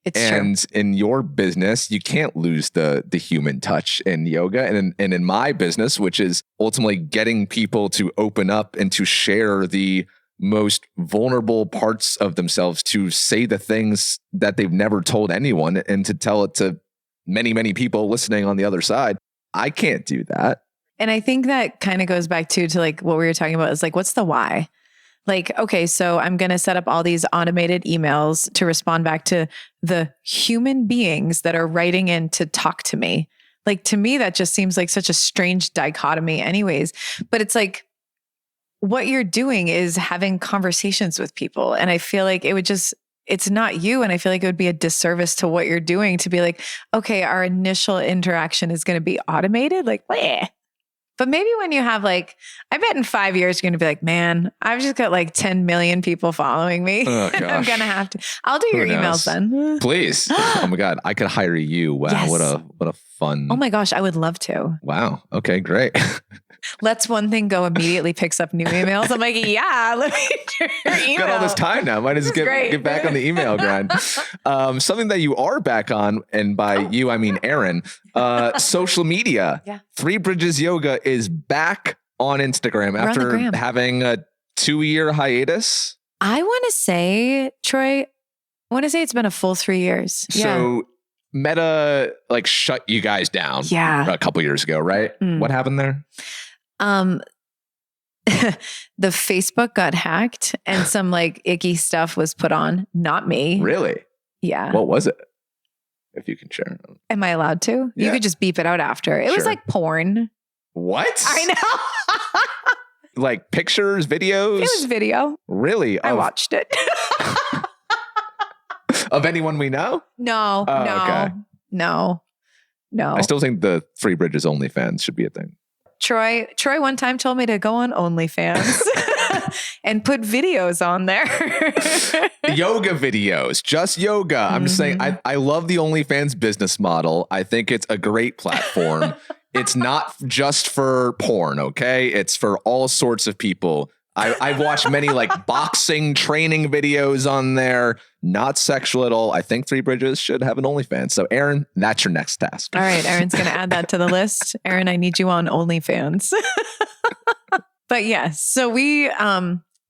It's and true. in your business, you can't lose the human touch in yoga. And in my business, which is ultimately getting people to open up and to share the most vulnerable parts of themselves, to say the things that they've never told anyone and to tell it to many, many people listening on the other side. I can't do that. And I think that kind of goes back to like what we were talking about is like, what's the why? Like, okay, so I'm going to set up all these automated emails to respond back to the human beings that are writing in to talk to me. Like, to me, that just seems like such a strange dichotomy anyways. But it's like, what you're doing is having conversations with people. And I feel like it's not you. And I feel like it would be a disservice to what you're doing to be like, okay, our initial interaction is going to be automated. Like, bleh. But maybe when you have like, I bet in 5 years, you're going to be like, man, I've just got like 10 million people following me. Oh, gosh. I'm going to have to, I'll do your emails then. Please. Oh my God. I could hire you. Wow. Yes. What a fun. Oh my gosh. I would love to. Wow. Okay, great. Let's One Thing Go immediately picks up new emails. I'm like, yeah, let me do your email. Got all this time now. Might as well get back on the email grind. Something that you are back on, and by you, I mean Erin, social media. Yeah. Three Bridges Yoga is back on Instagram after having a 2-year hiatus. I want to say, Troy, it's been a full 3 years. So Meta like shut you guys down a couple years ago, right? What happened there? The Facebook got hacked and some like icky stuff was put on. Not me. Really? Yeah. What was it? If you can share. Am I allowed to? Yeah. You could just beep it out after. It was like porn. What? I know. Like pictures, videos? It was video. Really? I watched it. Of anyone we know? No. Okay. No. I still think the Three Bridges OnlyFans should be a thing. Troy one time told me to go on OnlyFans and put videos on there. Yoga videos, just yoga. I'm just saying, I love the OnlyFans business model. I think it's a great platform. It's not just for porn, okay? It's for all sorts of people. I've watched many like boxing training videos on there. Not sexual at all. I think Three Bridges should have an OnlyFans. So Erin, that's your next task. All right, Erin's going to add that to the list. Erin, I need you on OnlyFans. But yes, so we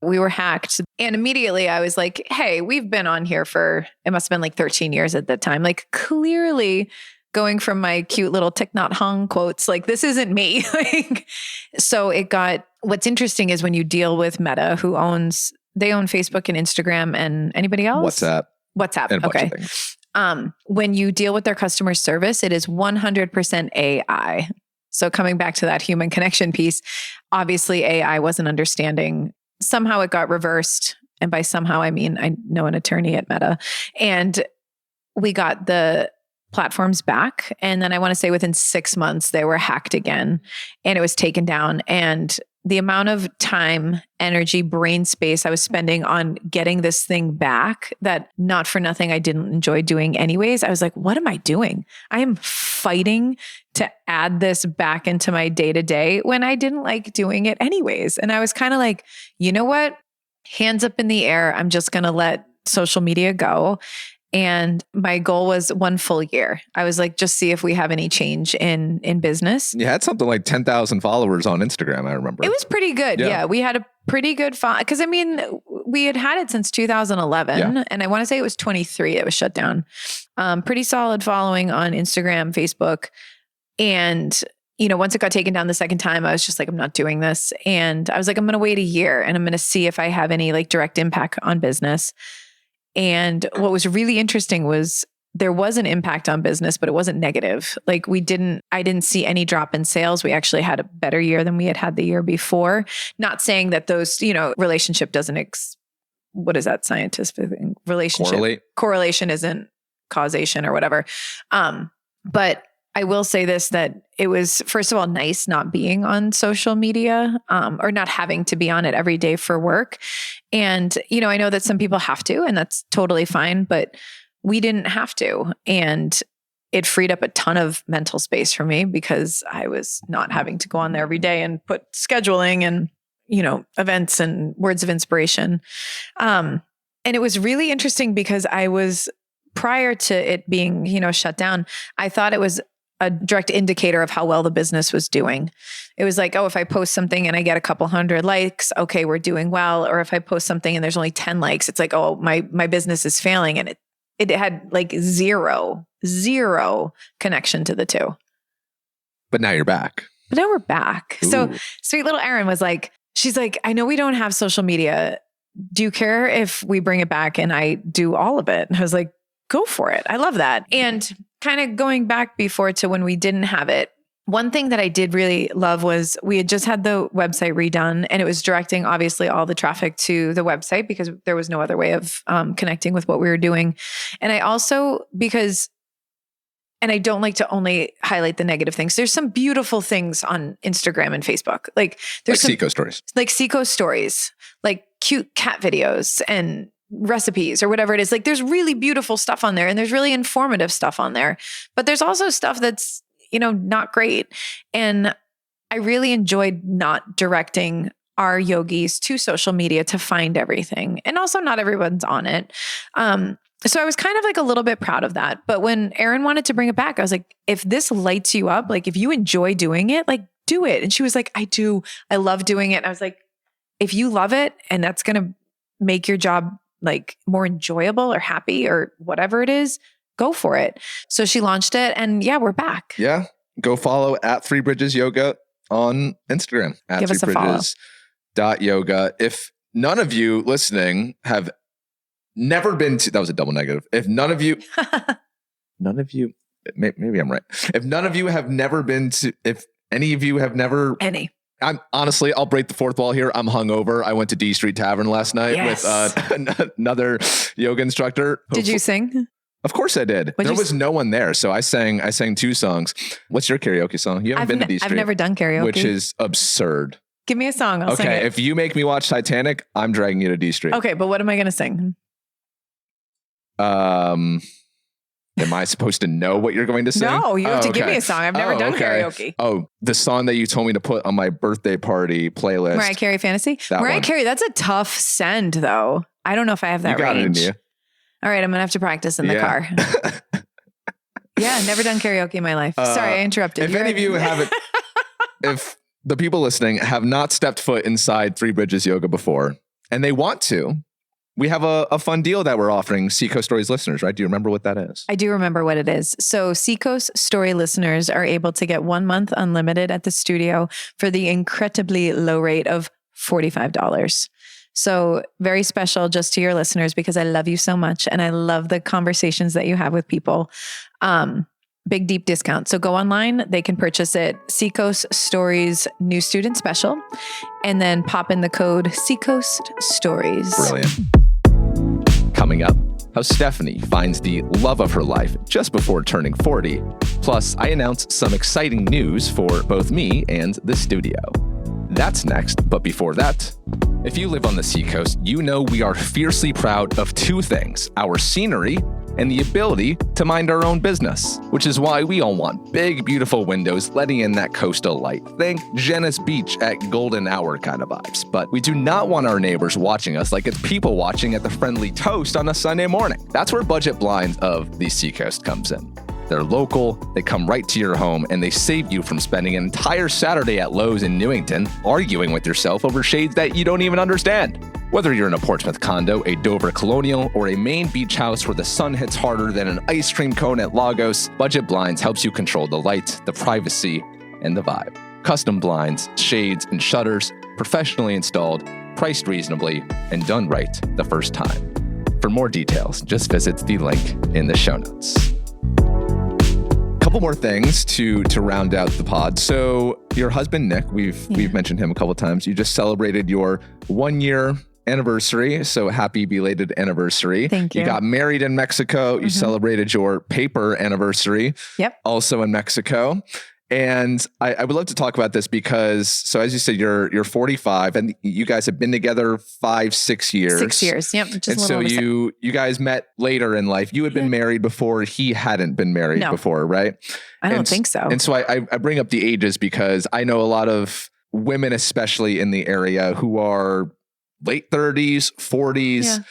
were hacked, and immediately I was like, hey, we've been on here for, it must have been like 13 years at the time. Like clearly going from my cute little Thich Nhat Hanh quotes, like this isn't me. So what's interesting is when you deal with Meta, they own Facebook and Instagram and anybody else? WhatsApp. And okay. When you deal with their customer service, it is 100% AI. So coming back to that human connection piece, obviously AI wasn't understanding. Somehow it got reversed. And by somehow, I mean, I know an attorney at Meta, and we got the platforms back. And then I want to say within 6 months, they were hacked again and it was taken down. And the amount of time, energy, brain space I was spending on getting this thing back, that not for nothing I didn't enjoy doing anyways. I was like, what am I doing? I am fighting to add this back into my day-to-day when I didn't like doing it anyways. And I was kind of like, you know what? Hands up in the air. I'm just going to let social media go. And my goal was 1 full year. I was like, just see if we have any change in business. You had something like 10,000 followers on Instagram, I remember. It was pretty good. Yeah. We had a pretty good because I mean, we had it since 2011 and I want to say it was 23 that was shut down. Pretty solid following on Instagram, Facebook. And, once it got taken down the second time, I was just like, I'm not doing this. And I was like, I'm going to wait a year and I'm going to see if I have any like direct impact on business. And what was really interesting was there was an impact on business, but it wasn't negative. Like I didn't see any drop in sales. We actually had a better year than we had the year before. Not saying that those, relationship doesn't, what is that scientific thing? Relationship. Correlation isn't causation or whatever. But I will say this, that it was, first of all, nice not being on social media or not having to be on it every day for work. And, I know that some people have to, and that's totally fine, but we didn't have to. And it freed up a ton of mental space for me because I was not having to go on there every day and put scheduling and, events and words of inspiration. And it was really interesting because I was prior to it being, shut down, I thought it was a direct indicator of how well the business was doing. It was like, oh, if I post something and I get a couple hundred likes, okay, we're doing well. Or if I post something and there's only 10 likes, it's like, oh, my business is failing. And it had like zero connection to the two. But now you're back. But now we're back. Ooh. So sweet little Erin was like, she's like, I know we don't have social media. Do you care if we bring it back and I do all of it? And I was like, go for it. I love that. And kind of going back before to when we didn't have it, one thing that I did really love was we had just had the website redone, and it was directing obviously all the traffic to the website because there was no other way of connecting with what we were doing. And I also, and I don't like to only highlight the negative things. There's some beautiful things on Instagram and Facebook. Like there's Seaco stories. Like Seaco stories, like cute cat videos and recipes or whatever it is. Like there's really beautiful stuff on there and there's really informative stuff on there. But there's also stuff that's, not great. And I really enjoyed not directing our yogis to social media to find everything. And also not everyone's on it. So I was kind of like a little bit proud of that. But when Erin wanted to bring it back, I was like, if this lights you up, like if you enjoy doing it, like do it. And she was like, I do. I love doing it. And I was like, if you love it and that's going to make your job like more enjoyable or happy or whatever it is, go for it. So she launched it and yeah, we're back. Yeah. Go follow at 3 Bridges Yoga on Instagram. At Give us a follow. @3bridges.yoga. If none of you listening have never been to, that was a double negative. If none of you, maybe I'm right. If none of you have never been to, if any of you have never, I'm honestly, I'll break the fourth wall here. I'm hungover. I went to D Street Tavern last night with another yoga instructor. Did you sing? Of course I did. There was no one there. So I sang 2 songs. What's your karaoke song? You haven't been to D Street. I've never done karaoke. Which is absurd. Give me a song. I'll sing it. If you make me watch Titanic, I'm dragging you to D Street. Okay, but what am I going to sing? Am I supposed to know what you're going to sing? No, you have to give me a song. I've never done karaoke. Oh, the song that you told me to put on my birthday party playlist. Mariah Carey Fantasy? Mariah Carey, that's a tough send though. I don't know if I have that range. You got it in you. All right, I'm going to have to practice in the car. Yeah, never done karaoke in my life. Sorry, I interrupted. If any of you haven't, if the people listening have not stepped foot inside 3 Bridges Yoga before, and they want to, we have a fun deal that we're offering Seaco Stories listeners, right? Do you remember what that is? I do remember what it is. So Seaco's Story listeners are able to get 1 month unlimited at the studio for the incredibly low rate of $45. So very special just to your listeners because I love you so much and I love the conversations that you have with people. Big, deep discount. So go online. They can purchase it. Seacoast Stories New Student Special. And then pop in the code Seacoast Stories. Brilliant. Coming up, how Stephanie finds the love of her life just before turning 40. Plus, I announce some exciting news for both me and the studio. That's next, but before that, if you live on the Seacoast, you know we are fiercely proud of 2 things, our scenery and the ability to mind our own business, which is why we all want big, beautiful windows letting in that coastal light. Think Venice Beach at golden hour kind of vibes. But we do not want our neighbors watching us like it's people watching at the Friendly Toast on a Sunday morning. That's where budget blinds of the Seacoast comes in. They're local, they come right to your home, and they save you from spending an entire Saturday at Lowe's in Newington arguing with yourself over shades that you don't even understand. Whether you're in a Portsmouth condo, a Dover colonial, or a Maine beach house where the sun hits harder than an ice cream cone at Lagos, Budget Blinds helps you control the light, the privacy, and the vibe. Custom blinds, shades, and shutters, professionally installed, priced reasonably, and done right the first time. For more details, just visit the link in the show notes. Couple more things to round out the pod. So your husband, Nick, we've mentioned him a couple of times. You just celebrated your 1-year anniversary. So happy belated anniversary. Thank you. You got married in Mexico. You celebrated your paper anniversary. Yep. Also in Mexico. And I would love to talk about this because, so as you said, you're 45 and you guys have been together 5-6 years. 6 years. Yep. Just and so you guys met later in life. You had been married before. He hadn't been married before, right? I don't think so. And so I bring up the ages because I know a lot of women, especially in the area, who are late 30s, 40s.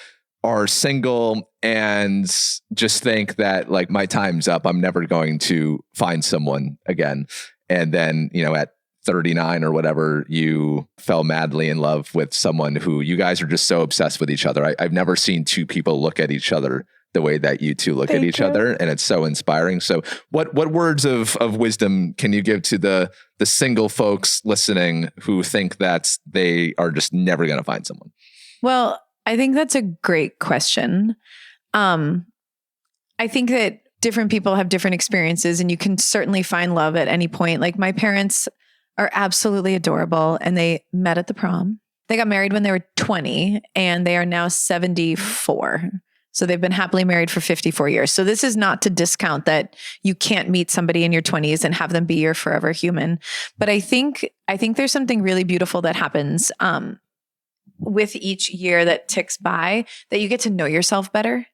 are single and just think that like my time's up, I'm never going to find someone again. And then, at 39 or whatever, you fell madly in love with someone who you guys are just so obsessed with each other. I've never seen two people look at each other the way that you two look at each other. And it's so inspiring. So what words of wisdom can you give to the single folks listening who think that they are just never going to find someone? Well, I think that's a great question. I think that different people have different experiences, and you can certainly find love at any point. Like my parents are absolutely adorable, and they met at the prom. They got married when they were 20, and they are now 74. So they've been happily married for 54 years. So this is not to discount that you can't meet somebody in your 20s and have them be your forever human. But I think there's something really beautiful that happens with each year that ticks by, that you get to know yourself better,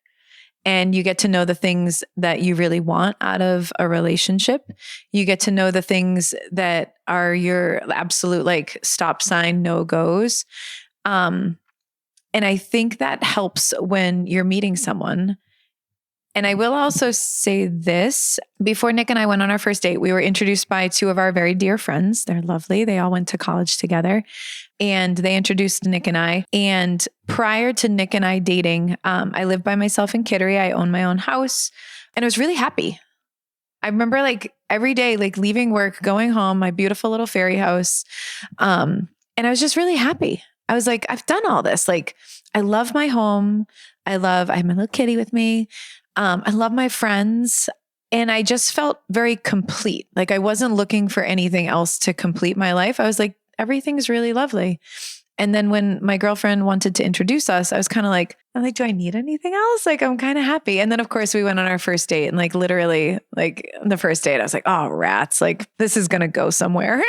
and you get to know the things that you really want out of a relationship. You get to know the things that are your absolute like stop sign no-goes. And I think that helps when you're meeting someone. And I will also say this, before Nick and I went on our first date, we were introduced by two of our very dear friends. They're lovely. They all went to college together, and they introduced Nick and I. And prior to Nick and I dating, I lived by myself in Kittery. I owned my own house, and I was really happy. I remember like every day, like leaving work, going home, my beautiful little fairy house. And I was just really happy. I was like, I've done all this. Like, I love my home. I have my little kitty with me. I love my friends, and I just felt very complete. Like I wasn't looking for anything else to complete my life. I was like, everything's really lovely. And then when my girlfriend wanted to introduce us, I was kind of like, do I need anything else? Like, I'm kind of happy. And then of course we went on our first date, and like literally like the first date, I was like, oh rats, like this is going to go somewhere.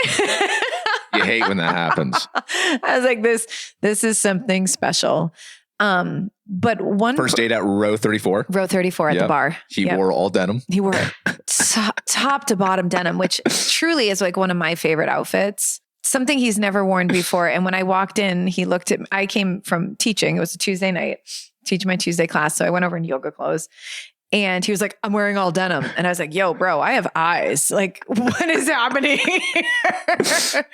You hate when that happens. I was like, this is something special. But one first date at row 34. Row 34 at the bar. He wore all denim. He wore top to bottom denim, which truly is like one of my favorite outfits. Something he's never worn before. And when I walked in, he looked at me. I came from teaching. It was a Tuesday night, teaching my Tuesday class. So I went over in yoga clothes. And he was like, I'm wearing all denim. And I was like, yo, bro, I have eyes. Like, what is happening here?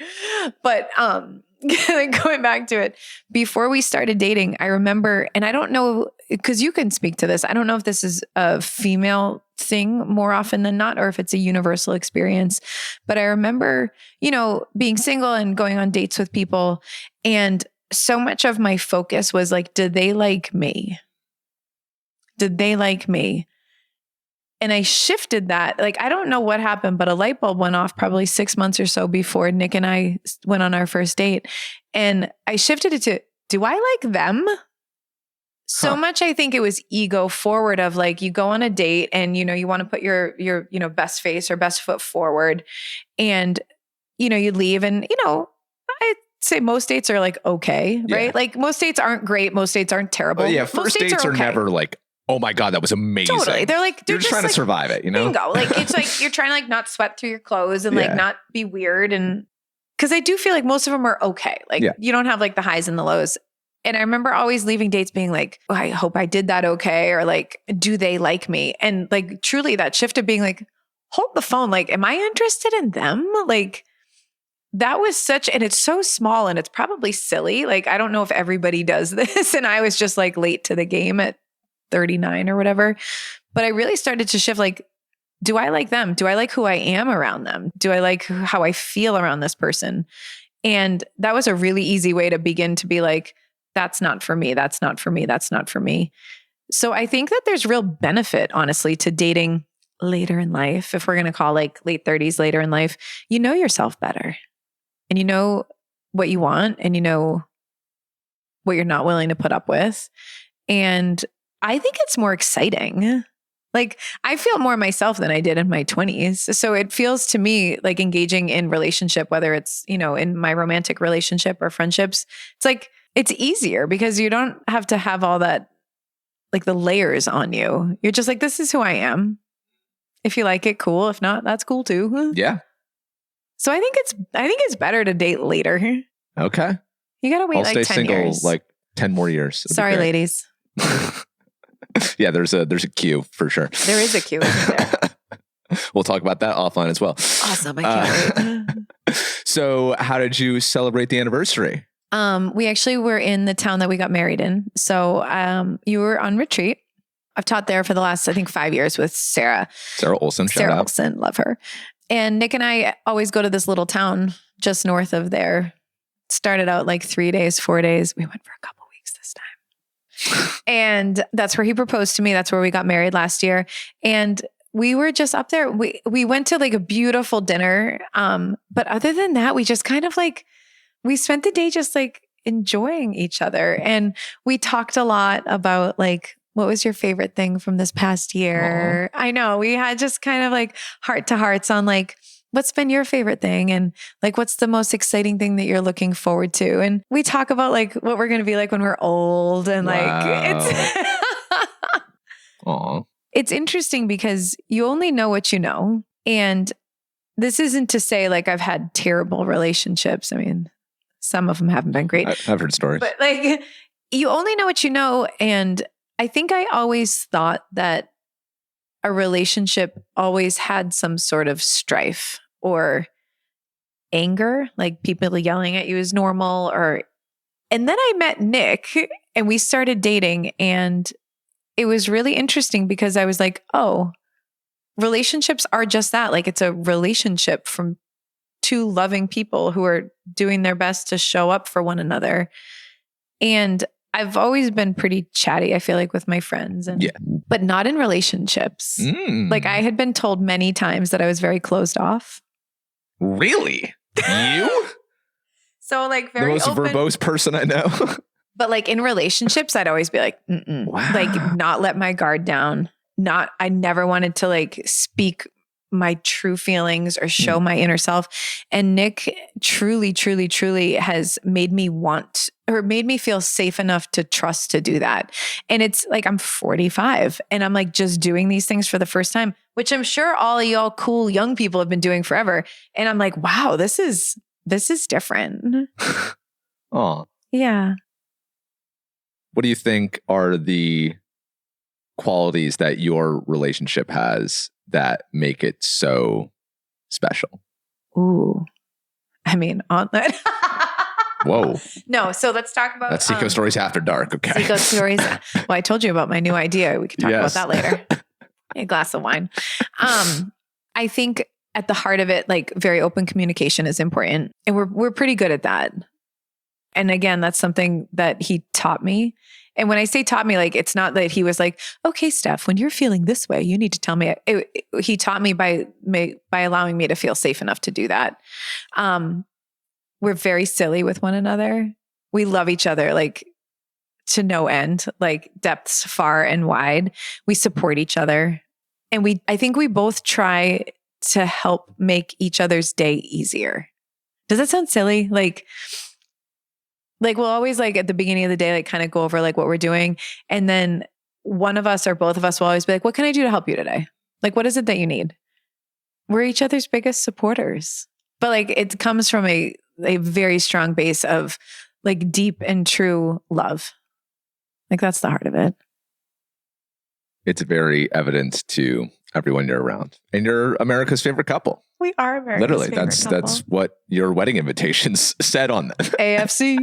But going back to it, before we started dating, I remember, and I don't know, because you can speak to this. I don't know if this is a female thing more often than not, or if it's a universal experience. But I remember, being single and going on dates with people. And so much of my focus was like, did they like me? Did they like me? And I shifted that. Like, I don't know what happened, but a light bulb went off probably 6 months or so before Nick and I went on our first date. And I shifted it to, do I like them? So much, I think it was ego forward of like, you go on a date and, you want to put your best face or best foot forward, and, you leave and, I'd say most dates are like, okay, right? Yeah. Like most dates aren't great. Most dates aren't terrible. Yeah. First dates are never like, oh my God, that was amazing. Totally. They're like, you're just trying to survive it, Bingo. Like, it's like, you're trying to like not sweat through your clothes and like not be weird. And cause I do feel like most of them are okay. Like you don't have like the highs and the lows. And I remember always leaving dates being like, oh, I hope I did that okay. Or like, do they like me? And like, truly that shift of being like, hold the phone. Like, am I interested in them? Like, that was and it's so small and it's probably silly. Like, I don't know if everybody does this. And I was just like late to the game at 39 or whatever. But I really started to shift like, do I like them? Do I like who I am around them? Do I like how I feel around this person? And that was a really easy way to begin to be like, that's not for me. That's not for me. That's not for me. So I think that there's real benefit, honestly, to dating later in life. If we're going to call like late 30s, later in life, you know yourself better and you know what you want and you know what you're not willing to put up with. And I think it's more exciting. Like I feel more myself than I did in my 20s. So it feels to me like engaging in relationship, whether it's, in my romantic relationship or friendships, it's like, it's easier because you don't have to have all that, like the layers on you. You're just like, this is who I am. If you like it, cool. If not, that's cool too. Yeah. So I think it's better to date later. Okay. You got to wait. I'll like stay 10 single years. like 10 more years. Sorry, ladies. Yeah, there's a queue for sure. There is a queue, isn't there? We'll talk about that offline as well. Awesome. I can't wait. So how did you celebrate the anniversary? We actually were in the town that we got married in. So you were on retreat. I've taught there for the last, I think, 5 years with Sarah. Sarah Olson, shout out. Olson, love her. And Nick and I always go to this little town just north of there. Started out like 3 days, 4 days. We went for a couple weeks this time. And that's where he proposed to me. That's where we got married last year. And we were just up there. We went to like a beautiful dinner. But other than that, we just kind of like, we spent the day just like enjoying each other. And we talked a lot about like, what was your favorite thing from this past year? Aww. I know we had just kind of like heart to hearts on like, what's been your favorite thing? And like, what's the most exciting thing that you're looking forward to? And we talk about like what we're going to be like when we're old. And like, Aww. It's interesting because you only know what you know. And this isn't to say like I've had terrible relationships. I mean, some of them haven't been great. I've heard stories. But like, you only know what you know. And I think I always thought that a relationship always had some sort of strife or anger, like people yelling at you is normal. And then I met Nick and we started dating, and it was really interesting because I was like, oh, relationships are just that. Like it's a relationship from two loving people who are doing their best to show up for one another. And I've always been pretty chatty, I feel like, with my friends, but not in relationships. Like I had been told many times that I was very closed off. Really? You? So like very the most open, verbose person I know. But like in relationships, I'd always be like, wow. Like not let my guard down. I never wanted to like speak my true feelings or show my inner self. And Nick truly, truly, truly has made me feel safe enough to trust to do that. And it's like, I'm 45 and I'm like just doing these things for the first time, which I'm sure all of y'all cool young people have been doing forever. And I'm like, wow, this is different. Oh, yeah. What do you think are the qualities that your relationship has that make it so special? Ooh, I mean, on that. Whoa. No, so let's talk about that's Seaco Stories After Dark. Okay. Seaco Stories. Well, I told you about my new idea. We can talk about that later. A glass of wine. I think at the heart of it, like very open communication is important, and we're pretty good at that. And again, that's something that he taught me. And when I say taught me, like, it's not that he was like, okay, Steph, when you're feeling this way, you need to tell me. He taught me by allowing me to feel safe enough to do that. We're very silly with one another. We love each other, like to no end, like depths far and wide. We support each other. And I think we both try to help make each other's day easier. Does that sound silly? Like we'll always like at the beginning of the day, like kind of go over like what we're doing. And then one of us or both of us will always be like, what can I do to help you today? Like, what is it that you need? We're each other's biggest supporters. But like, it comes from a very strong base of like deep and true love. Like that's the heart of it. It's very evident to everyone you're around. And you're America's favorite couple. We are America's literally favorite couple. That's what your wedding invitations said on them. AFC.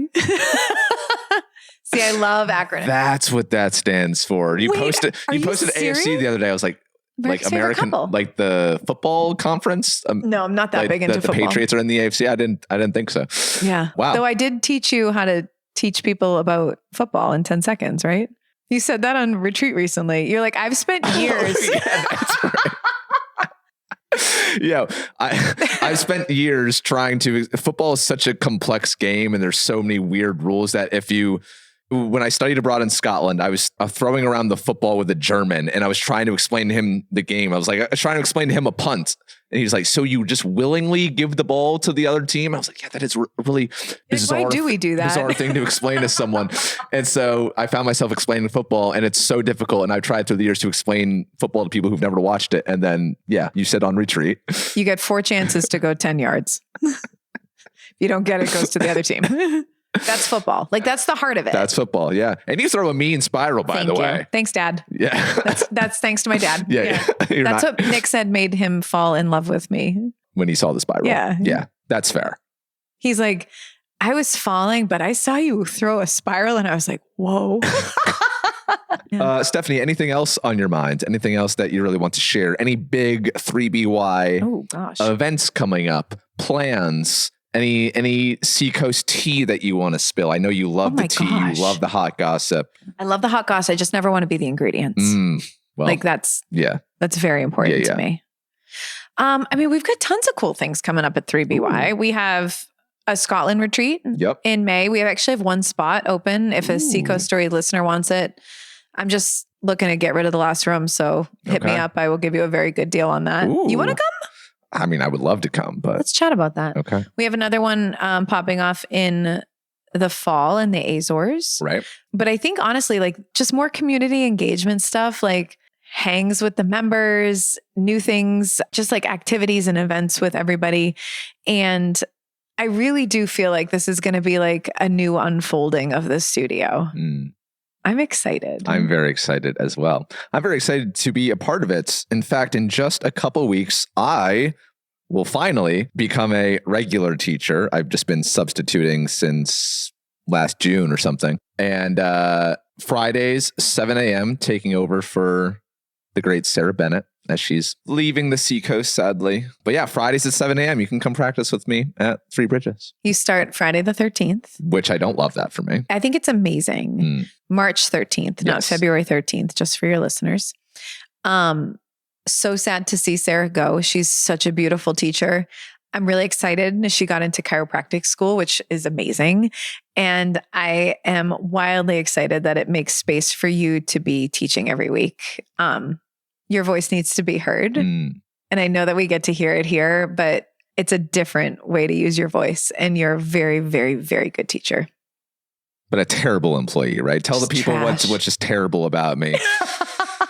See, I love acronyms. That's what that stands for. You posted AFC the other day. I was like American, like the football conference. No, I'm not that like big into football. The Patriots are in the AFC. I didn't think so. Yeah. Wow. Though I did teach you how to teach people about football in 10 seconds, right? You said that on retreat recently. You're like, I've spent years. Yeah, that's right. Yeah, I've spent years trying to. Football is such a complex game, and there's so many weird rules that when I studied abroad in Scotland, I was throwing around the football with a German, and I was trying to explain to him the game. I was trying to explain to him a punt, and he was like, "So you just willingly give the ball to the other team?" I was like, "Yeah, that is really bizarre. Why do we do that? Bizarre thing to explain to someone." And so I found myself explaining football, and it's so difficult. And I've tried through the years to explain football to people who've never watched it. And then, yeah, you said on retreat, you get 4 chances to go 10 yards. If you don't get it, it goes to the other team. That's football. Like that's the heart of it. That's football. Yeah. And you throw a mean spiral, by the way. Thanks, Dad. Yeah. That's thanks to my dad. Yeah. That's what Nick said made him fall in love with me. When he saw the spiral. Yeah. Yeah. That's fair. He's like, I was falling, but I saw you throw a spiral and I was like, whoa. Stephanie, anything else on your mind? Anything else that you really want to share? Any big 3BY events coming up? Plans? Any Seacoast tea that you want to spill? I know you love the tea. You love the hot gossip. I love the hot gossip. I just never want to be the ingredients. Well, like that's very important to me. I mean, we've got tons of cool things coming up at 3BY. Ooh. We have a Scotland retreat in May. We actually have one spot open if a Seaco Story listener wants it. I'm just looking to get rid of the last room. So hit me up. I will give you a very good deal on that. Ooh. You want to come? I mean, I would love to come, but let's chat about that. Okay. We have another one popping off in the fall in the Azores. Right. But I think honestly, like just more community engagement stuff, like hangs with the members, new things, just like activities and events with everybody. And I really do feel like this is going to be like a new unfolding of the studio. I'm excited. I'm very excited as well. I'm very excited to be a part of it. In fact, in just a couple weeks, I will finally become a regular teacher. I've just been substituting since last June or something. And Fridays, 7 a.m., taking over for the great Sarah Bennett as she's leaving the Seacoast, sadly. But yeah, Fridays at 7 a.m. You can come practice with me at Three Bridges. You start Friday the 13th. Which I don't love that for me. I think it's amazing. March 13th, not February 13th, just for your listeners. So sad to see Sarah go. She's such a beautiful teacher. I'm really excited. She got into chiropractic school, which is amazing. And I am wildly excited that it makes space for you to be teaching every week. Your voice needs to be heard. And I know that we get to hear it here, but it's a different way to use your voice. And you're a very, very, very good teacher. But a terrible employee, right? Tell the people what's just terrible about me.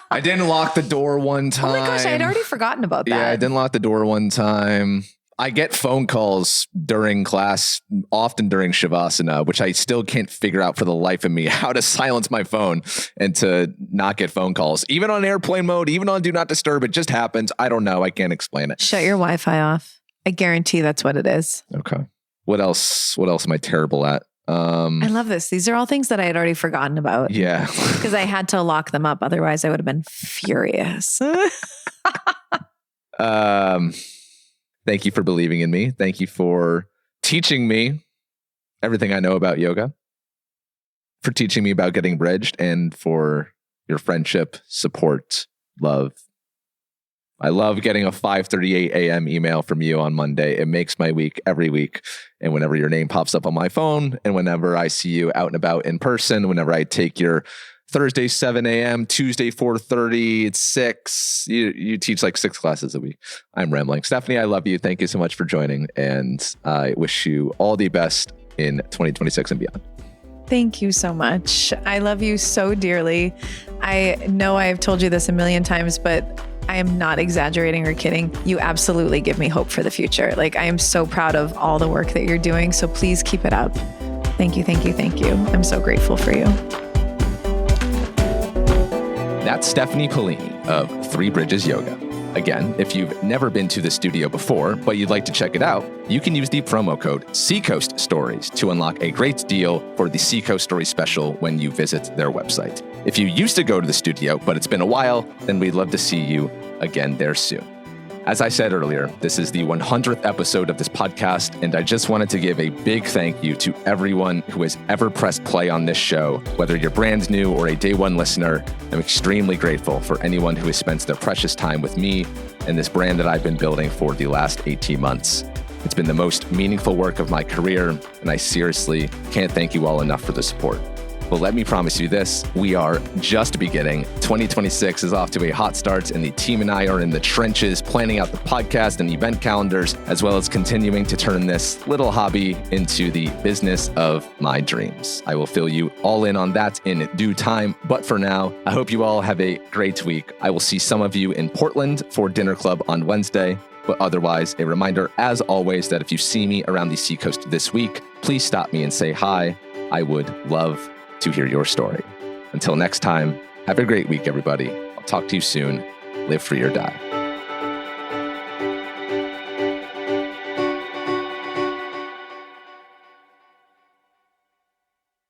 I didn't lock the door one time. Oh my gosh, I had already forgotten about that. Yeah, I didn't lock the door one time. I get phone calls during class, often during Shavasana, which I still can't figure out for the life of me how to silence my phone and to not get phone calls. Even on airplane mode, even on Do Not Disturb, it just happens. I don't know. I can't explain it. Shut your Wi-Fi off. I guarantee that's what it is. Okay. What else? What else am I terrible at? I love this. These are all things that I had already forgotten about. Yeah. Because I had to lock them up. Otherwise, I would have been furious. Thank you for believing in me. Thank you for teaching me everything I know about yoga, for teaching me about getting bridged, and for your friendship, support, love. I love getting a 5:38 a.m. email from you on Monday. It makes my week every week. And whenever your name pops up on my phone, and whenever I see you out and about in person, whenever I take your Thursday, 7 a.m., Tuesday, 4:30, it's 6. You teach like 6 classes a week. I'm rambling. Stephanie, I love you. Thank you so much for joining. And I wish you all the best in 2026 and beyond. Thank you so much. I love you so dearly. I know I've told you this a million times, but I am not exaggerating or kidding. You absolutely give me hope for the future. Like, I am so proud of all the work that you're doing. So please keep it up. Thank you, thank you, thank you. I'm so grateful for you. That's Stephanie Paolini of Three Bridges Yoga. Again, if you've never been to the studio before, but you'd like to check it out, you can use the promo code Seacoast Stories to unlock a great deal for the Seacoast Story special when you visit their website. If you used to go to the studio, but it's been a while, then we'd love to see you again there soon. As I said earlier, this is the 100th episode of this podcast, and I just wanted to give a big thank you to everyone who has ever pressed play on this show. Whether you're brand new or a day one listener, I'm extremely grateful for anyone who has spent their precious time with me and this brand that I've been building for the last 18 months. It's been the most meaningful work of my career, and I seriously can't thank you all enough for the support. But let me promise you this, we are just beginning. 2026 is off to a hot start, and the team and I are in the trenches planning out the podcast and event calendars, as well as continuing to turn this little hobby into the business of my dreams. I will fill you all in on that in due time. But for now, I hope you all have a great week. I will see some of you in Portland for Dinner Club on Wednesday. But otherwise, a reminder, as always, that if you see me around the Seacoast this week, please stop me and say hi. I would love to hear your story. Until next time, have a great week, everybody. I'll talk to you soon. Live free or die.